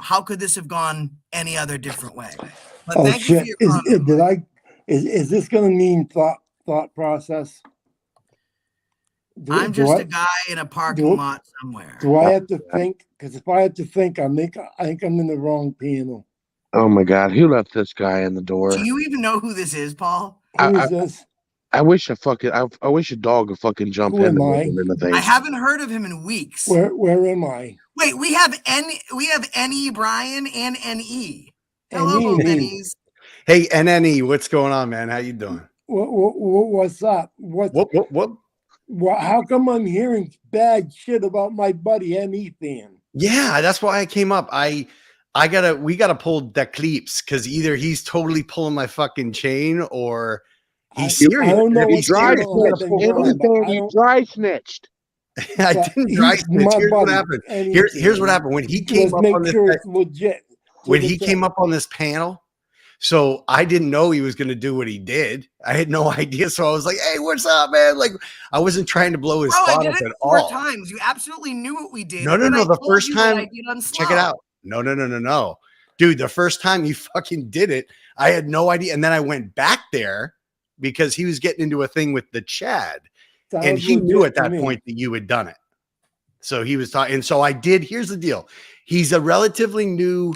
how could this have gone any other different way? But thank you for your comment. Is this going to mean thought process? I'm just a guy in a parking lot somewhere. Do I have to think? Because if I have to think, I think I'm in the wrong panel. Oh my God, who left this guy in the door? Do you even know who this is, Paul? Who is this? I wish a dog would fucking jump in the face. I haven't heard of him in weeks. Where am I? Wait, we have NE Brian and NE. Hello, Benny's. Hey, NNE, what's going on, man? How you doing? What's up? What? How come I'm hearing bad shit about my buddy NE fan? Yeah, that's why I came up. We gotta pull the clips because either he's totally pulling my fucking chain or he's serious. I don't know he dry snitched. I didn't dry snitch. Here's what happened. Here's what happened when he came up on this. It's legit. When he came up on this panel, so I didn't know he was going to do what he did. I had no idea. So I was like, "Hey, what's up, man?" Like I wasn't trying to blow his spot up at all. 4 times. You absolutely knew what we did. No. The first time, check it out. No. Dude, the first time you fucking did it, I had no idea. And then I went back there because he was getting into a thing with the Chad. And he knew at that point that you had done it. So he was talking. And so I did. Here's the deal. He's a relatively new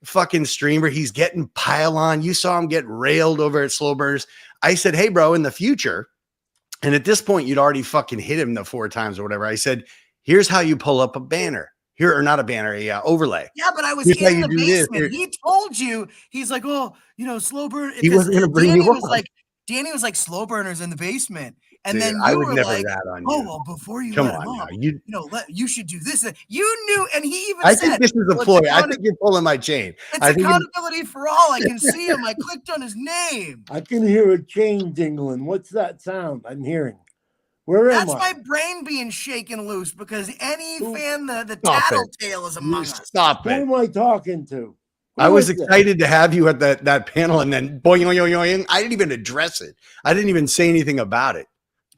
fucking streamer. He's getting pile on. You saw him get railed over at Slow Burners. I said, hey, bro, in the future. And at this point, you'd already fucking hit him the 4 times or whatever. I said, here's how you pull up a banner. Here, or not a banner, a overlay. Yeah, but I was in the basement. He told you, he's like, oh, Slow Burn. He wasn't going to bring you up. Danny was like, Slow Burner's in the basement. And dude, then I would never rat on you. Oh, well, before you come let on him up, now. you should do this. You knew, and he even I said, think this is a ploy. I think you're pulling my chain. It's accountability for all. I can see him. I clicked on his name. I can hear a chain jingling. What's that sound I'm hearing? Where am I? That's my brain being shaken loose because any fan, the tattletale is among us. Stop it. Who am I talking to? I was excited to have you at that panel, and then boing, boing, boing, boing. I didn't even address it. I didn't even say anything about it.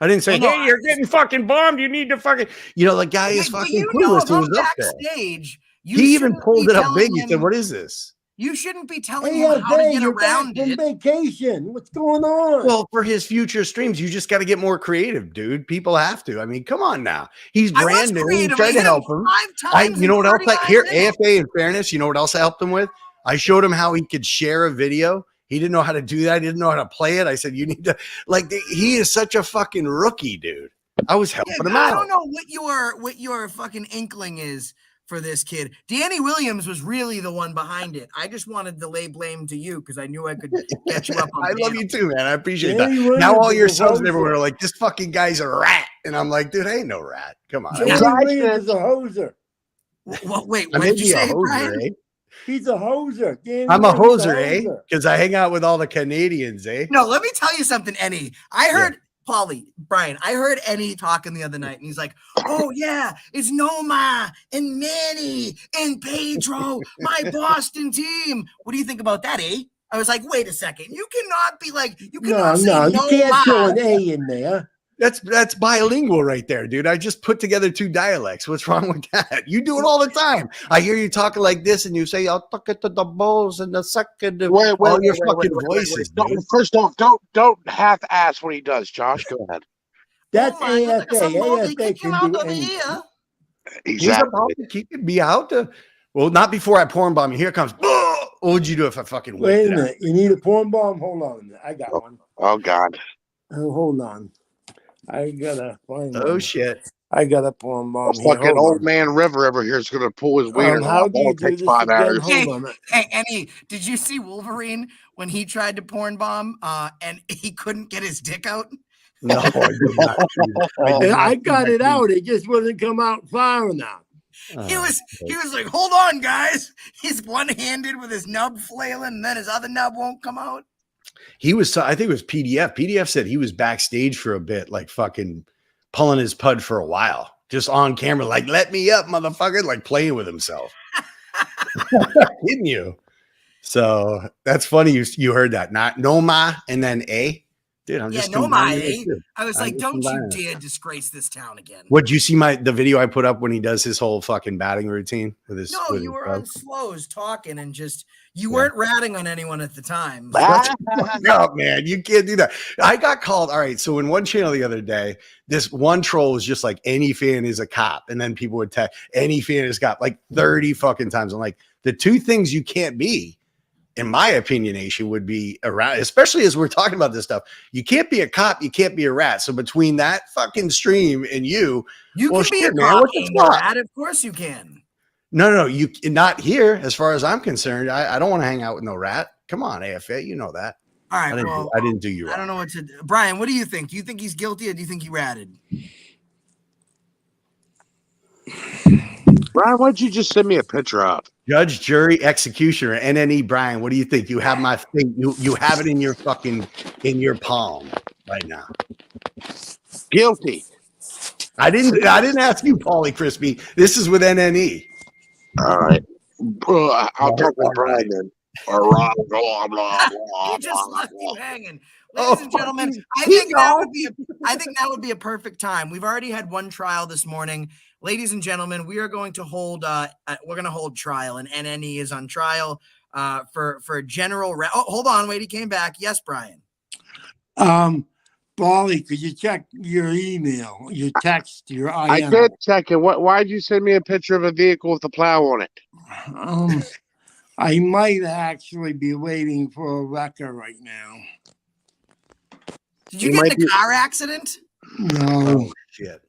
I didn't say, hey, you're getting fucking bombed. You need to fucking, the guy is fucking clueless. If I'm backstage He even pulled it up big. He said, "What is this?" You shouldn't be telling him how to get around it. Vacation. What's going on? Well, for his future streams, you just got to get more creative, dude. People have to. I mean, come on now. He's brand new. He tried to help him. You know what else? Like here, AFA. In fairness, you know what else I helped him with? I showed him how he could share a video. He didn't know how to do that. He didn't know how to play it. I said, "You need to he is such a fucking rookie, dude." I was helping him out. I don't know what your fucking inkling is for this kid. Danny Williams was really the one behind it. I just wanted to lay blame to you because I knew I could get you up on I love you too, man. I appreciate that. Now all your sons everywhere are like, this fucking guy's a rat. And I'm like, dude, I ain't no rat. Come on. Danny Williams is a hoser. Well, wait, what did you say, Brian? Eh? He's a hoser. I'm a hoser, eh? Because I hang out with all the Canadians, eh? No, let me tell you something, Ennie. I heard Brian, I heard Ennie talking the other night, and he's like, "Oh yeah, it's Noma and Manny and Pedro, my Boston team. What do you think about that, eh?" I was like, "Wait a second, you cannot be like, you cannot say you can't throw an A in there." That's bilingual right there, dude. I just put together 2 dialects. What's wrong with that? You do it all the time. I hear you talking like this, and you say, "I'll tuck it to the balls and the second." All your fucking voices. First off, don't half-ass what he does, Josh. Go ahead. That's AFA. AFA can do anything. Exactly. He's about to keep it. Be out to. Well, not before I porn bomb you. Here it comes. What would you do if I fucking wait a minute? You need a porn bomb? Hold on. I got one. Oh God. Oh, hold on. I gotta find one. Oh shit! I got a porn bomb. Fucking old man River over here is gonna pull his wiener. How do you do this 5 hours? Hey, Ennie, did you see Wolverine when he tried to porn bomb and he couldn't get his dick out? No, I did not. I got it out. It just wouldn't come out far enough. He was like, "Hold on, guys." He's one-handed with his nub flailing, and then his other nub won't come out. He was, I think it was PDF. PDF said he was backstage for a bit, like fucking pulling his pud for a while, just on camera, like, "Let me up, motherfucker," like playing with himself. Didn't you? So that's funny. You heard that. Not Noma and then A. Dude, I'm just Noma. I was like, don't you dare disgrace this town again. What, did you see the video I put up when he does his whole fucking batting routine with his? No, you were on slows talking and just you weren't ratting on anyone at the time. No, man, you can't do that. I got called. All right, so in one channel the other day, this one troll was just like, "Any fan is a cop," and then people would tag, "Any fan is a cop," like 30 fucking times. I'm like, the 2 things you can't be, in my opinionation, would be around, especially as we're talking about this stuff. You can't be a cop, you can't be a rat. So between that fucking stream and you can be a cop and a rat. Of course you can. No, you not here. As far as I'm concerned, I don't want to hang out with no rat. Come on, AFA, you know that. All right, I didn't do you wrong. I don't know what to do. Brian, what do you think? Do you think he's guilty or do you think he ratted? Brian, why don't you just send me a picture of Judge, jury, executioner, NNE. Brian, what do you think? You have my thing. You have it in your palm right now. Guilty. I didn't ask you, Paulie Crispy. This is with NNE. All right. I'll talk with Brian then. He just left you hanging. Ladies and gentlemen, I think that would be a perfect time. We've already had one trial this morning. Ladies and gentlemen, we are going to hold trial, and NNE is on trial for general. Hold on, wait, he came back. Yes, Brian. Paulie, could you check your email, your text, your IM? I did check it. Why'd you send me a picture of a vehicle with a plow on it? I might actually be waiting for a wrecker right now. Did you get in a car accident? No. Oh, shit.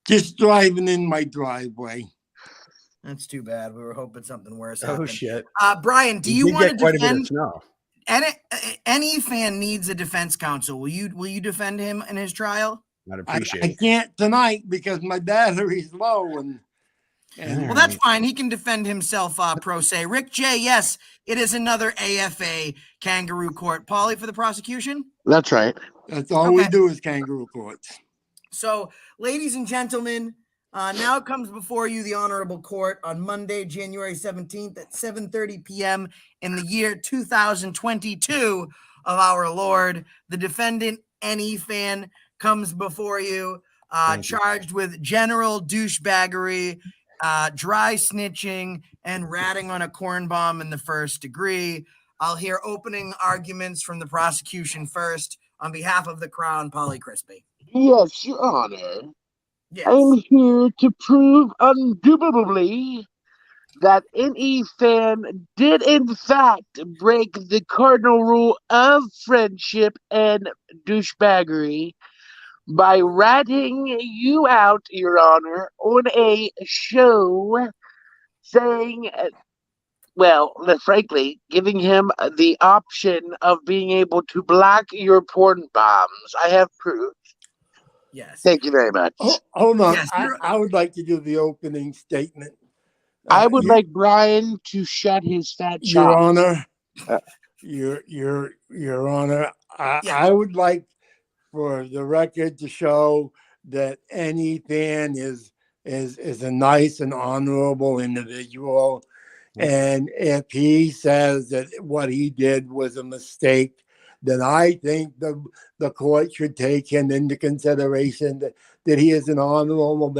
Just driving in my driveway. That's too bad. We were hoping something worse. Oh, shit. Brian, do you want to defend? Snow. Any fan needs a defense counsel. Will you defend him in his trial? I'd appreciate I can't tonight because my battery's low. And well, that's fine. He can defend himself pro se. Rick J, yes, it is another AFA kangaroo court. Paulie for the prosecution? That's right. That's all we do is kangaroo courts. So, ladies and gentlemen, now it comes before you the honorable court on Monday, January 17th at 7:30 p.m. in the year 2022 of our Lord. The defendant, any fan, comes before you charged with general douchebaggery dry snitching, and ratting on a corn bomb in the first degree. I'll hear opening arguments from the prosecution first. On behalf of the Crown, Polly Crispy. Yes, Your Honor. Yes. I'm here to prove undoubtedly that any fan did in fact break the cardinal rule of friendship and douchebaggery by ratting you out, Your Honor, on a show, saying, well, frankly, giving him the option of being able to block your porn bombs. I have proof. Yes. Thank you very much. Hold on. Yes, I would like to do the opening statement. I would like Brian to shut his fat chops. Your Honor, Your Honor, I would like for the record to show that any fan is a nice and honorable individual. And if he says that what he did was a mistake, then I think the court should take him into consideration that he is an honorable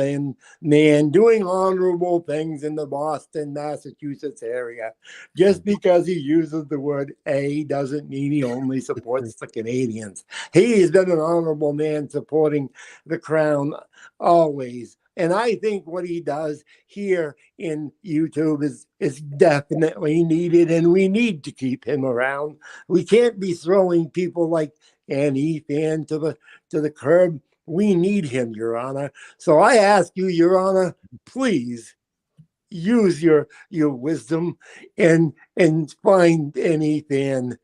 man doing honorable things in the Boston, Massachusetts area. Just because he uses the word "a" doesn't mean he only supports the Canadians. He has been an honorable man supporting the Crown always. And I think what he does here in YouTube is definitely needed, and we need to keep him around. We can't be throwing people like Annie Fan to the curb. We need him, Your Honor. So I ask you, Your Honor, please use your wisdom and find Annie Fan.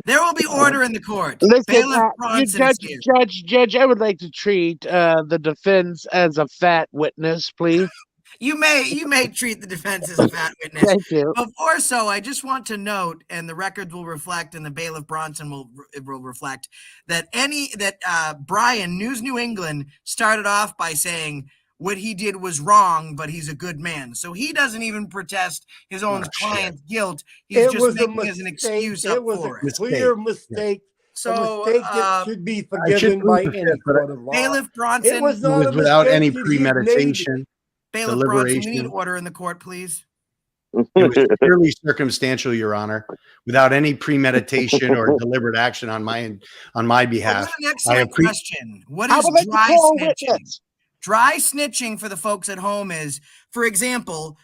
There will be order in the court. Listen, Bailiff Bronson is here. Judge, I would like to treat the defense as a fat witness, please. You may treat the defense as a fat witness. Thank you. Before so, I just want to note, and the records will reflect, and the Bailiff Bronson will reflect, that Brian, News New England, started off by saying what he did was wrong, but he's a good man. So he doesn't even protest his own client's guilt. He's just making it as an excuse it. up It was for a clear mistake. So, a mistake that should be forgiven by any court of law. Bailiff Bronson, it was not without any premeditation. Bailiff Bronson, we need order in the court, please. It was purely circumstantial, Your Honor, without any premeditation or deliberate action on my behalf. What an excellent question. What is dry snitching? Dry snitching for the folks at home is, for example,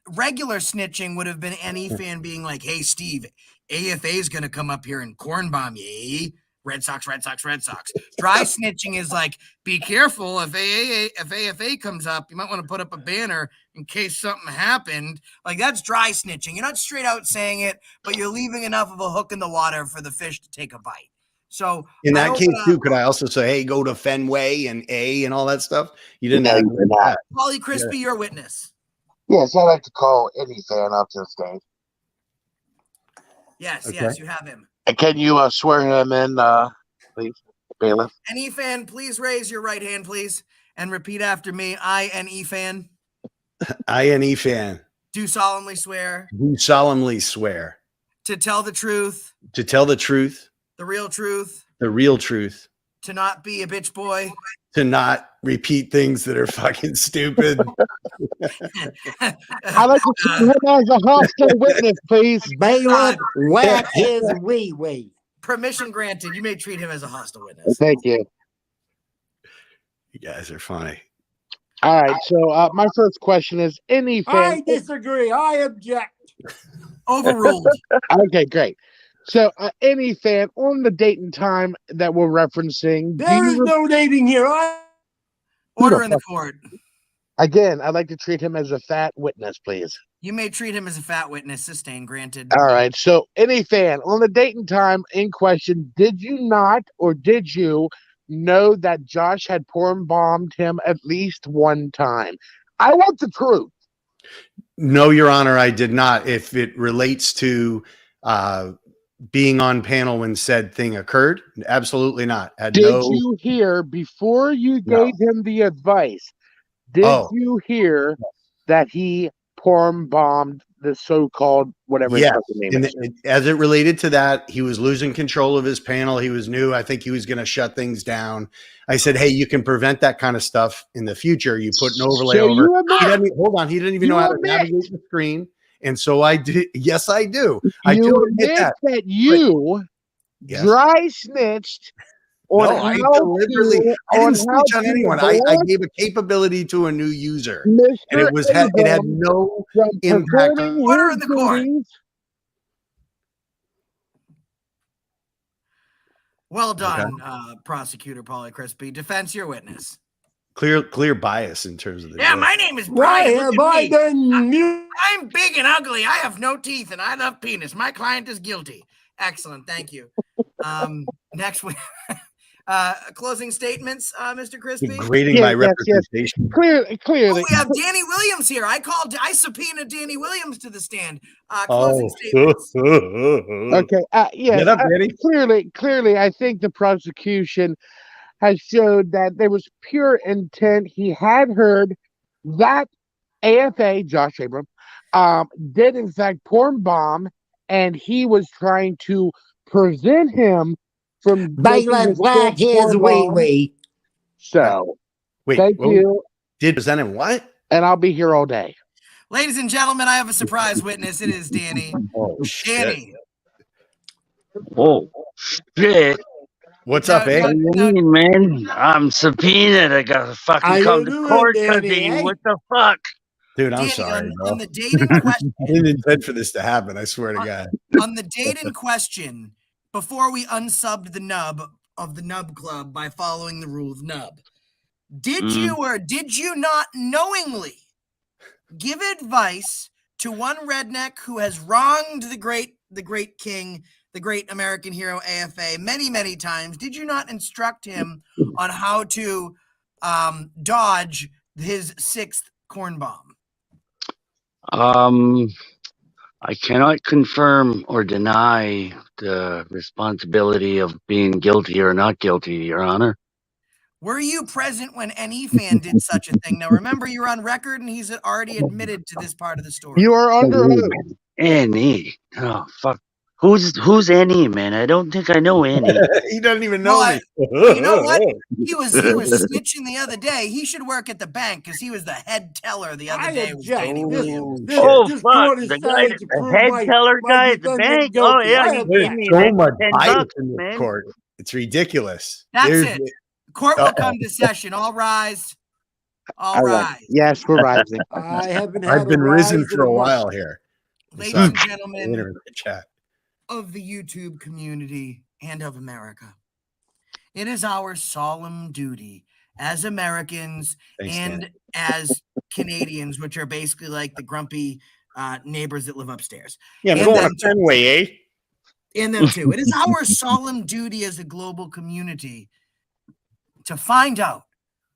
regular snitching would have been any fan being like, "Hey, Steve, AFA is going to come up here and corn bomb you. Red Sox, Red Sox, Red Sox." Dry snitching is like, be careful if AFA comes up, you might want to put up a banner in case something happened. Like, that's dry snitching. You're not straight out saying it, but you're leaving enough of a hook in the water for the fish to take a bite. So in that case too, could I also say, hey, go to Fenway and A and all that stuff? You didn't have that. Polly Crispy, your witness. Yes, I'd like to call any fan up to the stage. Yes, yes, you have him. Can you swear him in, please, Bailiff? Any fan, please raise your right hand, please, and repeat after me. I, N.E. Fan. I, N.E. Fan. Do solemnly swear. Do solemnly swear. To tell the truth. To tell the truth. The real truth. The real truth. To not be a bitch boy. To not repeat things that are fucking stupid. I'd like to see him as a hostile witness, please. Bailiff, whack his wee. Permission granted. You may treat him as a hostile witness. Thank you. You guys are funny. All right, so my first question is, any fan... I disagree. I object. Overruled. Okay, great. So, any fan on the date and time that we're referencing... There is no dating here. Order in the court. Again, I'd like to treat him as a fat witness, please. You may treat him as a fat witness. Sustained, granted. All right, so any fan on the date and time in question, did you not or did you know that Josh had porn bombed him at least one time? I want the truth. No, Your Honor, I did not. If it relates to being on panel when said thing occurred, absolutely not. Did you hear before you gave him the advice? Did you hear that he porn bombed the so-called whatever his Yes. fucking name And is. as it related to that, he was losing control of his panel. He was new. I think he was going to shut things down. I said, hey, you can prevent that kind of stuff in the future. You put an overlay So over. you admit, Hold on. He didn't even You know how to admit. navigate the screen. And so I did. Yes, I do. I you do admit admit that you Yes. dry snitched on No, I how deliberately. to I didn't on how snitch on to anyone. I block gave a capability to a new user, Mr. and it had Abram no from impact performing on. Order his in the court. duties. Well done, Prosecutor Paulie Crispy. Defense your witness. Clear bias in terms of the. Yeah, judge. my name is Why Brian. have Look at I me. done? I'm big and ugly. I have no teeth, and I love penis. My client is guilty. Excellent. Thank you. Next week. Closing statements, Mr. Crispy. Degrading my representation. Clearly. Oh, we have Danny Williams here. I subpoenaed Danny Williams to the stand. Closing statements. Okay. Yes. Get up, Danny. Clearly, I think the prosecution has showed that there was pure intent. He had heard that AFA, Josh Abram, did in fact porn bomb, and he was trying to prevent him from making his Black his porn bomb. way. So, Wait, thank you, did present him what? and I'll be here all day. Ladies and gentlemen, I have a surprise witness. It is Danny. Oh shit! Danny. Oh shit! What's up, eh? What do you mean, man? I'm subpoenaed. I gotta fucking How come you to doing, court Danny, today. eh? What the fuck? Dude, I'm Danny, sorry, bro. on the date in question. I didn't intend for this to happen. I swear to God. On the date in question, before we unsubbed the nub of the Nub Club by following the rule of Nub, did you or did you not knowingly give advice to one redneck who has wronged the great king, the great American hero AFA many, many times? Did you not instruct him on how to dodge his sixth corn bomb? I cannot confirm or deny the responsibility of being guilty or not guilty, Your Honor. Were you present when any fan did such a thing? Now, remember, you're on record, and he's already admitted to this part of the story. You are under oath. Annie. Oh fuck. Who's Annie, man? I don't think I know Annie. He doesn't even know me. You know what? He was snitching the other day. He should work at the bank because he was the head teller the other day. With Danny Williams. Fuck. The guy, the head teller guy at the bank. Oh yeah, he There's gave me so like much $10, bias in this man. court. It's ridiculous. That's it. Court will come to session. All rise. All rise. Yes, we're rising. I haven't had I've been risen for a while here. Ladies and gentlemen Internet chat of the YouTube community and of America, it is our solemn duty as Americans and as Canadians, which are basically like the grumpy neighbors that live upstairs. Yeah, I'm And going them a Fenway, eh? And them too. It is our solemn duty as a global community to find out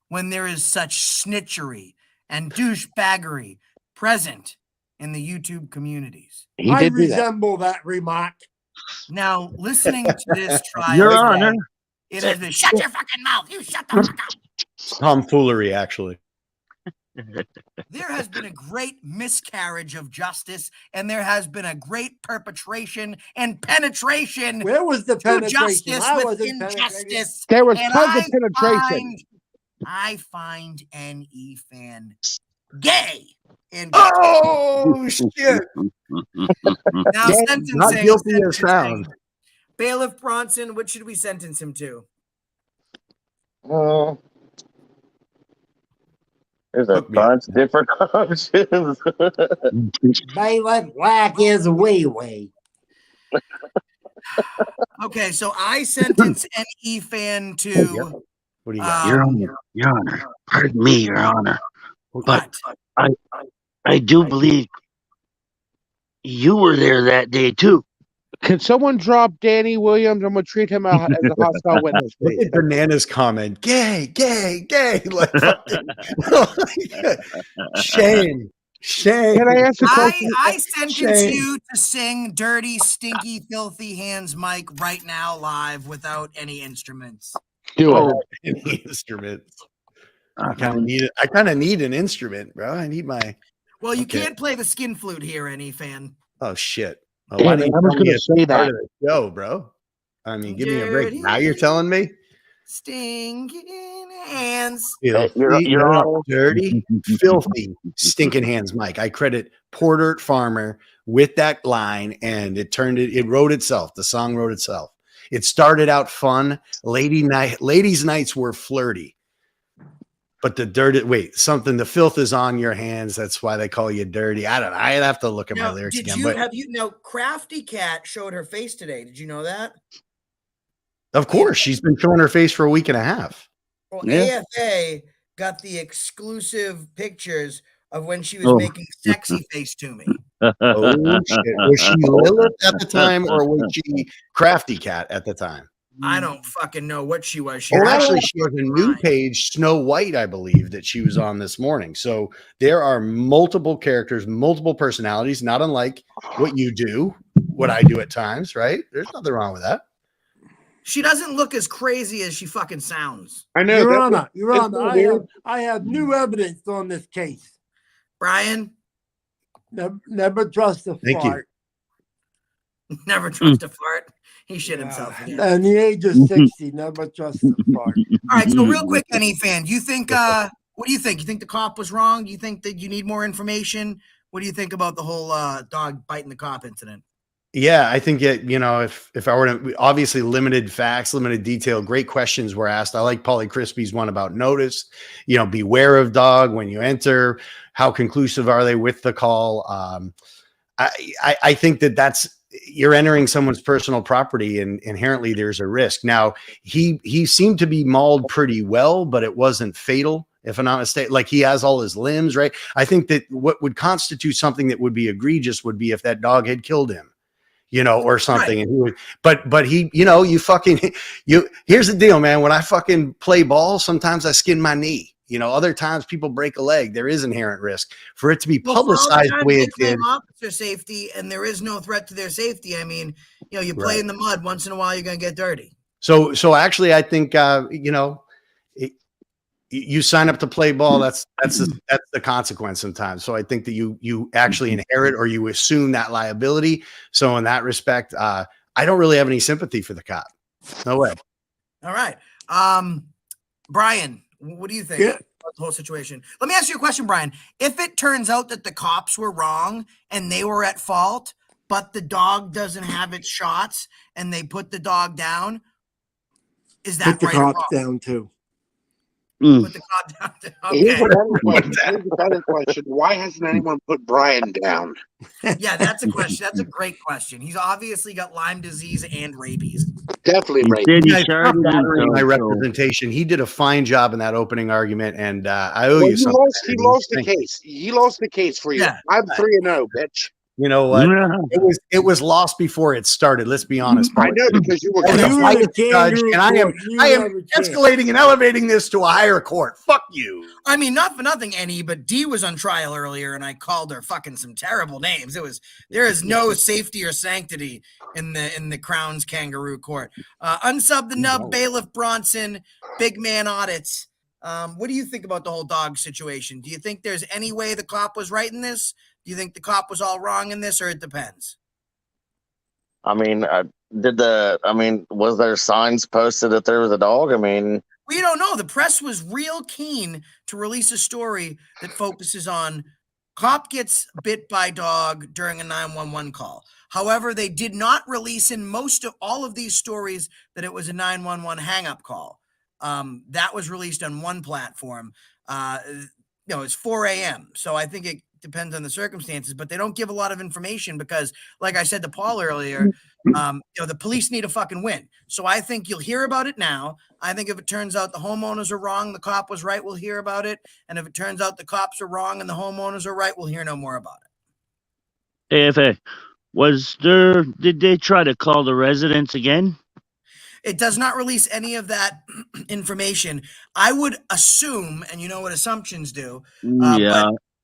when there is such snitchery and douchebaggery present in the YouTube communities. I resemble that remark. Now, listening to this trial, Your Honor, it has been shut your fucking mouth. You shut the fuck up. Tomfoolery, actually. There has been a great miscarriage of justice, and there has been a great perpetration and penetration. Where was the penetration? Justice with injustice. There was And tons of penetration. I find NE fan gay. And oh shit! Now sentencing. Not guilty as found. Bailiff Bronson, what should we sentence him to? There's a bunch of different options. Bailiff Black is way. Okay, so I sentence NE fan to. What do you got? Your Honor, pardon me, Your Honor, but I do believe you were there that day too. Can someone drop Danny Williams? I'm gonna treat him as a hostile witness, Look please. at Bananas comment. Gay. Like fucking, shame. Can I ask a question? I sentence you to sing Dirty, Stinky, Filthy Hands Mike right now live without any instruments. Do it. Any instruments. I kind of need an instrument, bro. I need my. Well, you can't play the skin flute here, any fan. Oh shit! Oh, Damn why it, didn't I you was tell me gonna at say the start that. of the show, bro? I mean, give me a break. Now you're telling me? Stinking hands. You're on. Dirty, filthy, stinking hands, Mike. I credit Porter Farmer with that line, and it wrote itself. The song wrote itself. It started out fun. Ladies' nights were flirty. But the filth is on your hands. That's why they call you dirty. I don't know. I'd have to look at my lyrics again. Crafty Cat showed her face today. Did you know that? Of course, she's been showing her face for a week and a half. Well, AFA got the exclusive pictures of when she was making sexy face to me. Oh shit! Was she Lilith at the time, or was she Crafty Cat at the time? I don't fucking know what she was. She has a new page, Snow White, I believe, that she was on this morning. So there are multiple characters, multiple personalities, not unlike what you do, what I do at times, right? There's nothing wrong with that. She doesn't look as crazy as she fucking sounds. I know. Your Honor, I have new evidence on this case. Brian? Never trust a fart. Never trust a fart. He shit himself again. And the age of 60, never trust a fart. All right, so real quick, any fan, do you think, what do you think? You think the cop was wrong? Do you think that you need more information? What do you think about the whole dog biting the cop incident? Yeah, I think if I were to, obviously limited facts, limited detail, great questions were asked. I like Paulie Crispy's one about notice, beware of dog when you enter. How conclusive are they with the call? I think that's, you're entering someone's personal property and inherently there's a risk. Now he seemed to be mauled pretty well, but it wasn't fatal. If I'm not mistaken, like he has all his limbs, right? I think that what would constitute something that would be egregious would be if that dog had killed him. Or something. Right. And he would, but he, here's the deal, man. When I fucking play ball, sometimes I skin my knee. Other times people break a leg. There is inherent risk for it to be publicized the way it did. Officer safety, and there is no threat to their safety. I mean, you play in the mud once in a while, you're going to get dirty. So actually, I think, you sign up to play ball. That's the consequence sometimes. So I think that you actually inherit or you assume that liability. So in that respect, I don't really have any sympathy for the cop. No way. All right. Brian, what do you think about the whole situation? Let me ask you a question, Brian. If it turns out that the cops were wrong and they were at fault, but the dog doesn't have its shots and they put the dog down, is that put the cops down too? Put the cop down. Okay. Here's a better question. Why hasn't anyone put Brian down? Yeah, that's a question. That's a great question. He's obviously got Lyme disease and rabies. Definitely rabies. My representation. He did a fine job in that opening argument, and I owe you something. He lost the case. He lost the case for you. Yeah. I'm 3-0, bitch. You know what? Yeah. It was lost before it started. Let's be honest. I know, because you were judge, and I am escalating and elevating this to a higher court. Fuck you. I mean, not for nothing, Annie, but Dee was on trial earlier, and I called her fucking some terrible names. There is no safety or sanctity in the Crown's kangaroo court. Unsub the nub, Bailiff Bronson, big man audits. What do you think about the whole dog situation? Do you think there's any way the cop was right in this? Do you think the cop was all wrong in this, or it depends? I mean, was there signs posted that there was a dog? I mean, we don't know. The press was real keen to release a story that focuses on cop gets bit by dog during a 911 call. However, they did not release in most of all of these stories that it was a 911 hang-up call. That was released on one platform. It's 4 a.m. So I think it depends on the circumstances, but they don't give a lot of information because, like I said to Paul earlier, the police need a fucking win. So I think you'll hear about it now. I think if it turns out the homeowners are wrong, the cop was right, we'll hear about it. And if it turns out the cops are wrong and the homeowners are right, we'll hear no more about it. AFA, did they try to call the residents again? It does not release any of that information. I would assume, and you know what assumptions do, but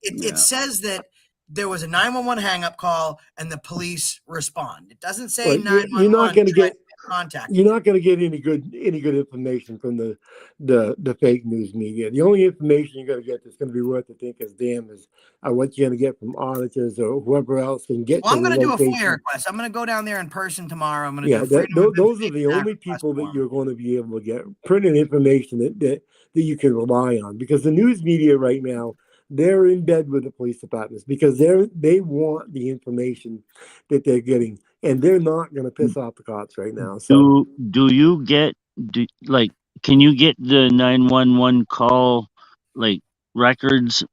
it says that there was a 911 hang-up call and the police respond. It doesn't say 911. You're not going to get contact. You're not going to get any good information from the fake news media. The only information you're going to get that's going to be worth the think is damn is what you're going to get from auditors or whoever else can get. Well, I'm going to do a FOIA request. I'm going to go down there in person tomorrow. I'm going to those are the only people that you're going to be able to get printed information that you can rely on, because the news media right now, they're in bed with the police departments because they want the information that they're getting, and they're not going to piss off the cops right now. So do you get can you get the 911 call records?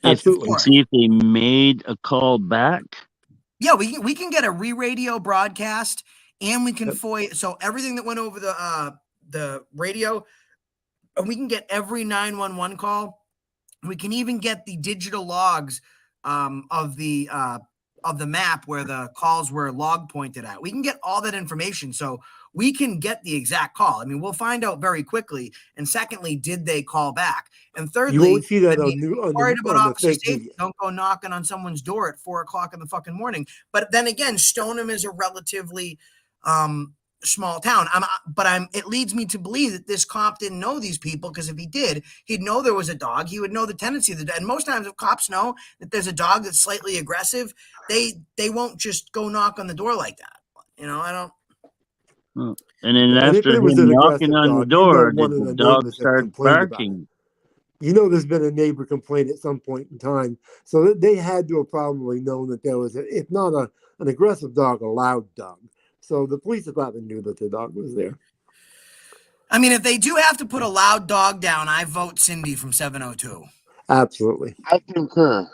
Absolutely. See if they made a call back. Yeah, we can get a re-radio broadcast, and we can FOIA. So everything that went over the radio, and we can get every 911 call. We can even get the digital logs of the map where the calls were log pointed at. We can get all that information, so we can get the exact call. I mean, we'll find out very quickly. And secondly, did they call back? And thirdly, you won't see that worried about officer safety. Don't go knocking on someone's door at 4:00 in the fucking morning. But then again, Stoneham is a relatively small town. It leads me to believe that this cop didn't know these people, because if he did, he'd know there was a dog. He would know the tendency of the dog. And most times if cops know that there's a dog that's slightly aggressive, they won't just go knock on the door like that. I don't. And then after him knocking on the door, the dog started barking. There's been a neighbor complaint at some point in time. So they had to have probably known that there was, if not an aggressive dog, a loud dog. So the police department knew that the dog was there. I mean, if they do have to put a loud dog down, I vote Cindy from 702. Absolutely. I concur.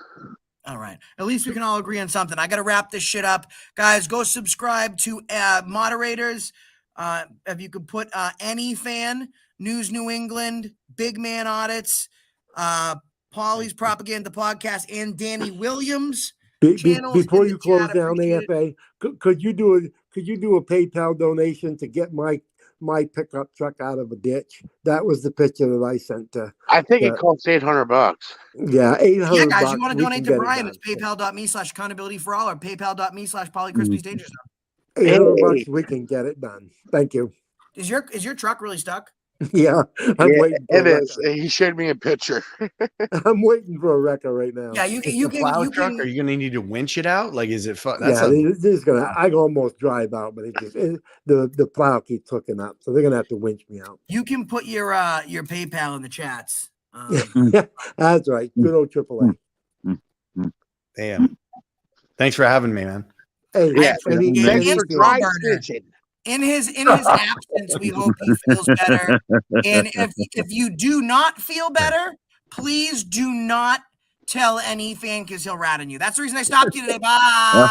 All right. At least we can all agree on something. I got to wrap this shit up. Guys, go subscribe to moderators. If you could put any fan, News New England, Big Man Audits, Polly's Propaganda Podcast, and Danny Williams. Before you close down, AFA, could you do a PayPal donation to get my pickup truck out of a ditch? That was the picture that I sent to. I think it costs $800. Yeah, $800. Yeah, guys, you want to donate to Brian? It's paypal.me/accountability for all or paypal.me/Polly Crispy Stage. $800, we can get it done. Thank you. Is your truck really stuck? Yeah, I'm waiting. It is. He showed me a picture. I'm waiting for a wrecker right now. Yeah, you can. Truck? Are you gonna need to winch it out? Like, is it? I can almost drive out, but the plow keeps hooking up, so they're gonna have to winch me out. You can put your PayPal in the chats. That's right. Good old AAA. Damn. Thanks for having me, man. Hey, thanks for dry stitching. In his absence, we hope he feels better. And if you do not feel better, please do not tell any fan, because he'll rat on you. That's the reason I stopped you today. Bye.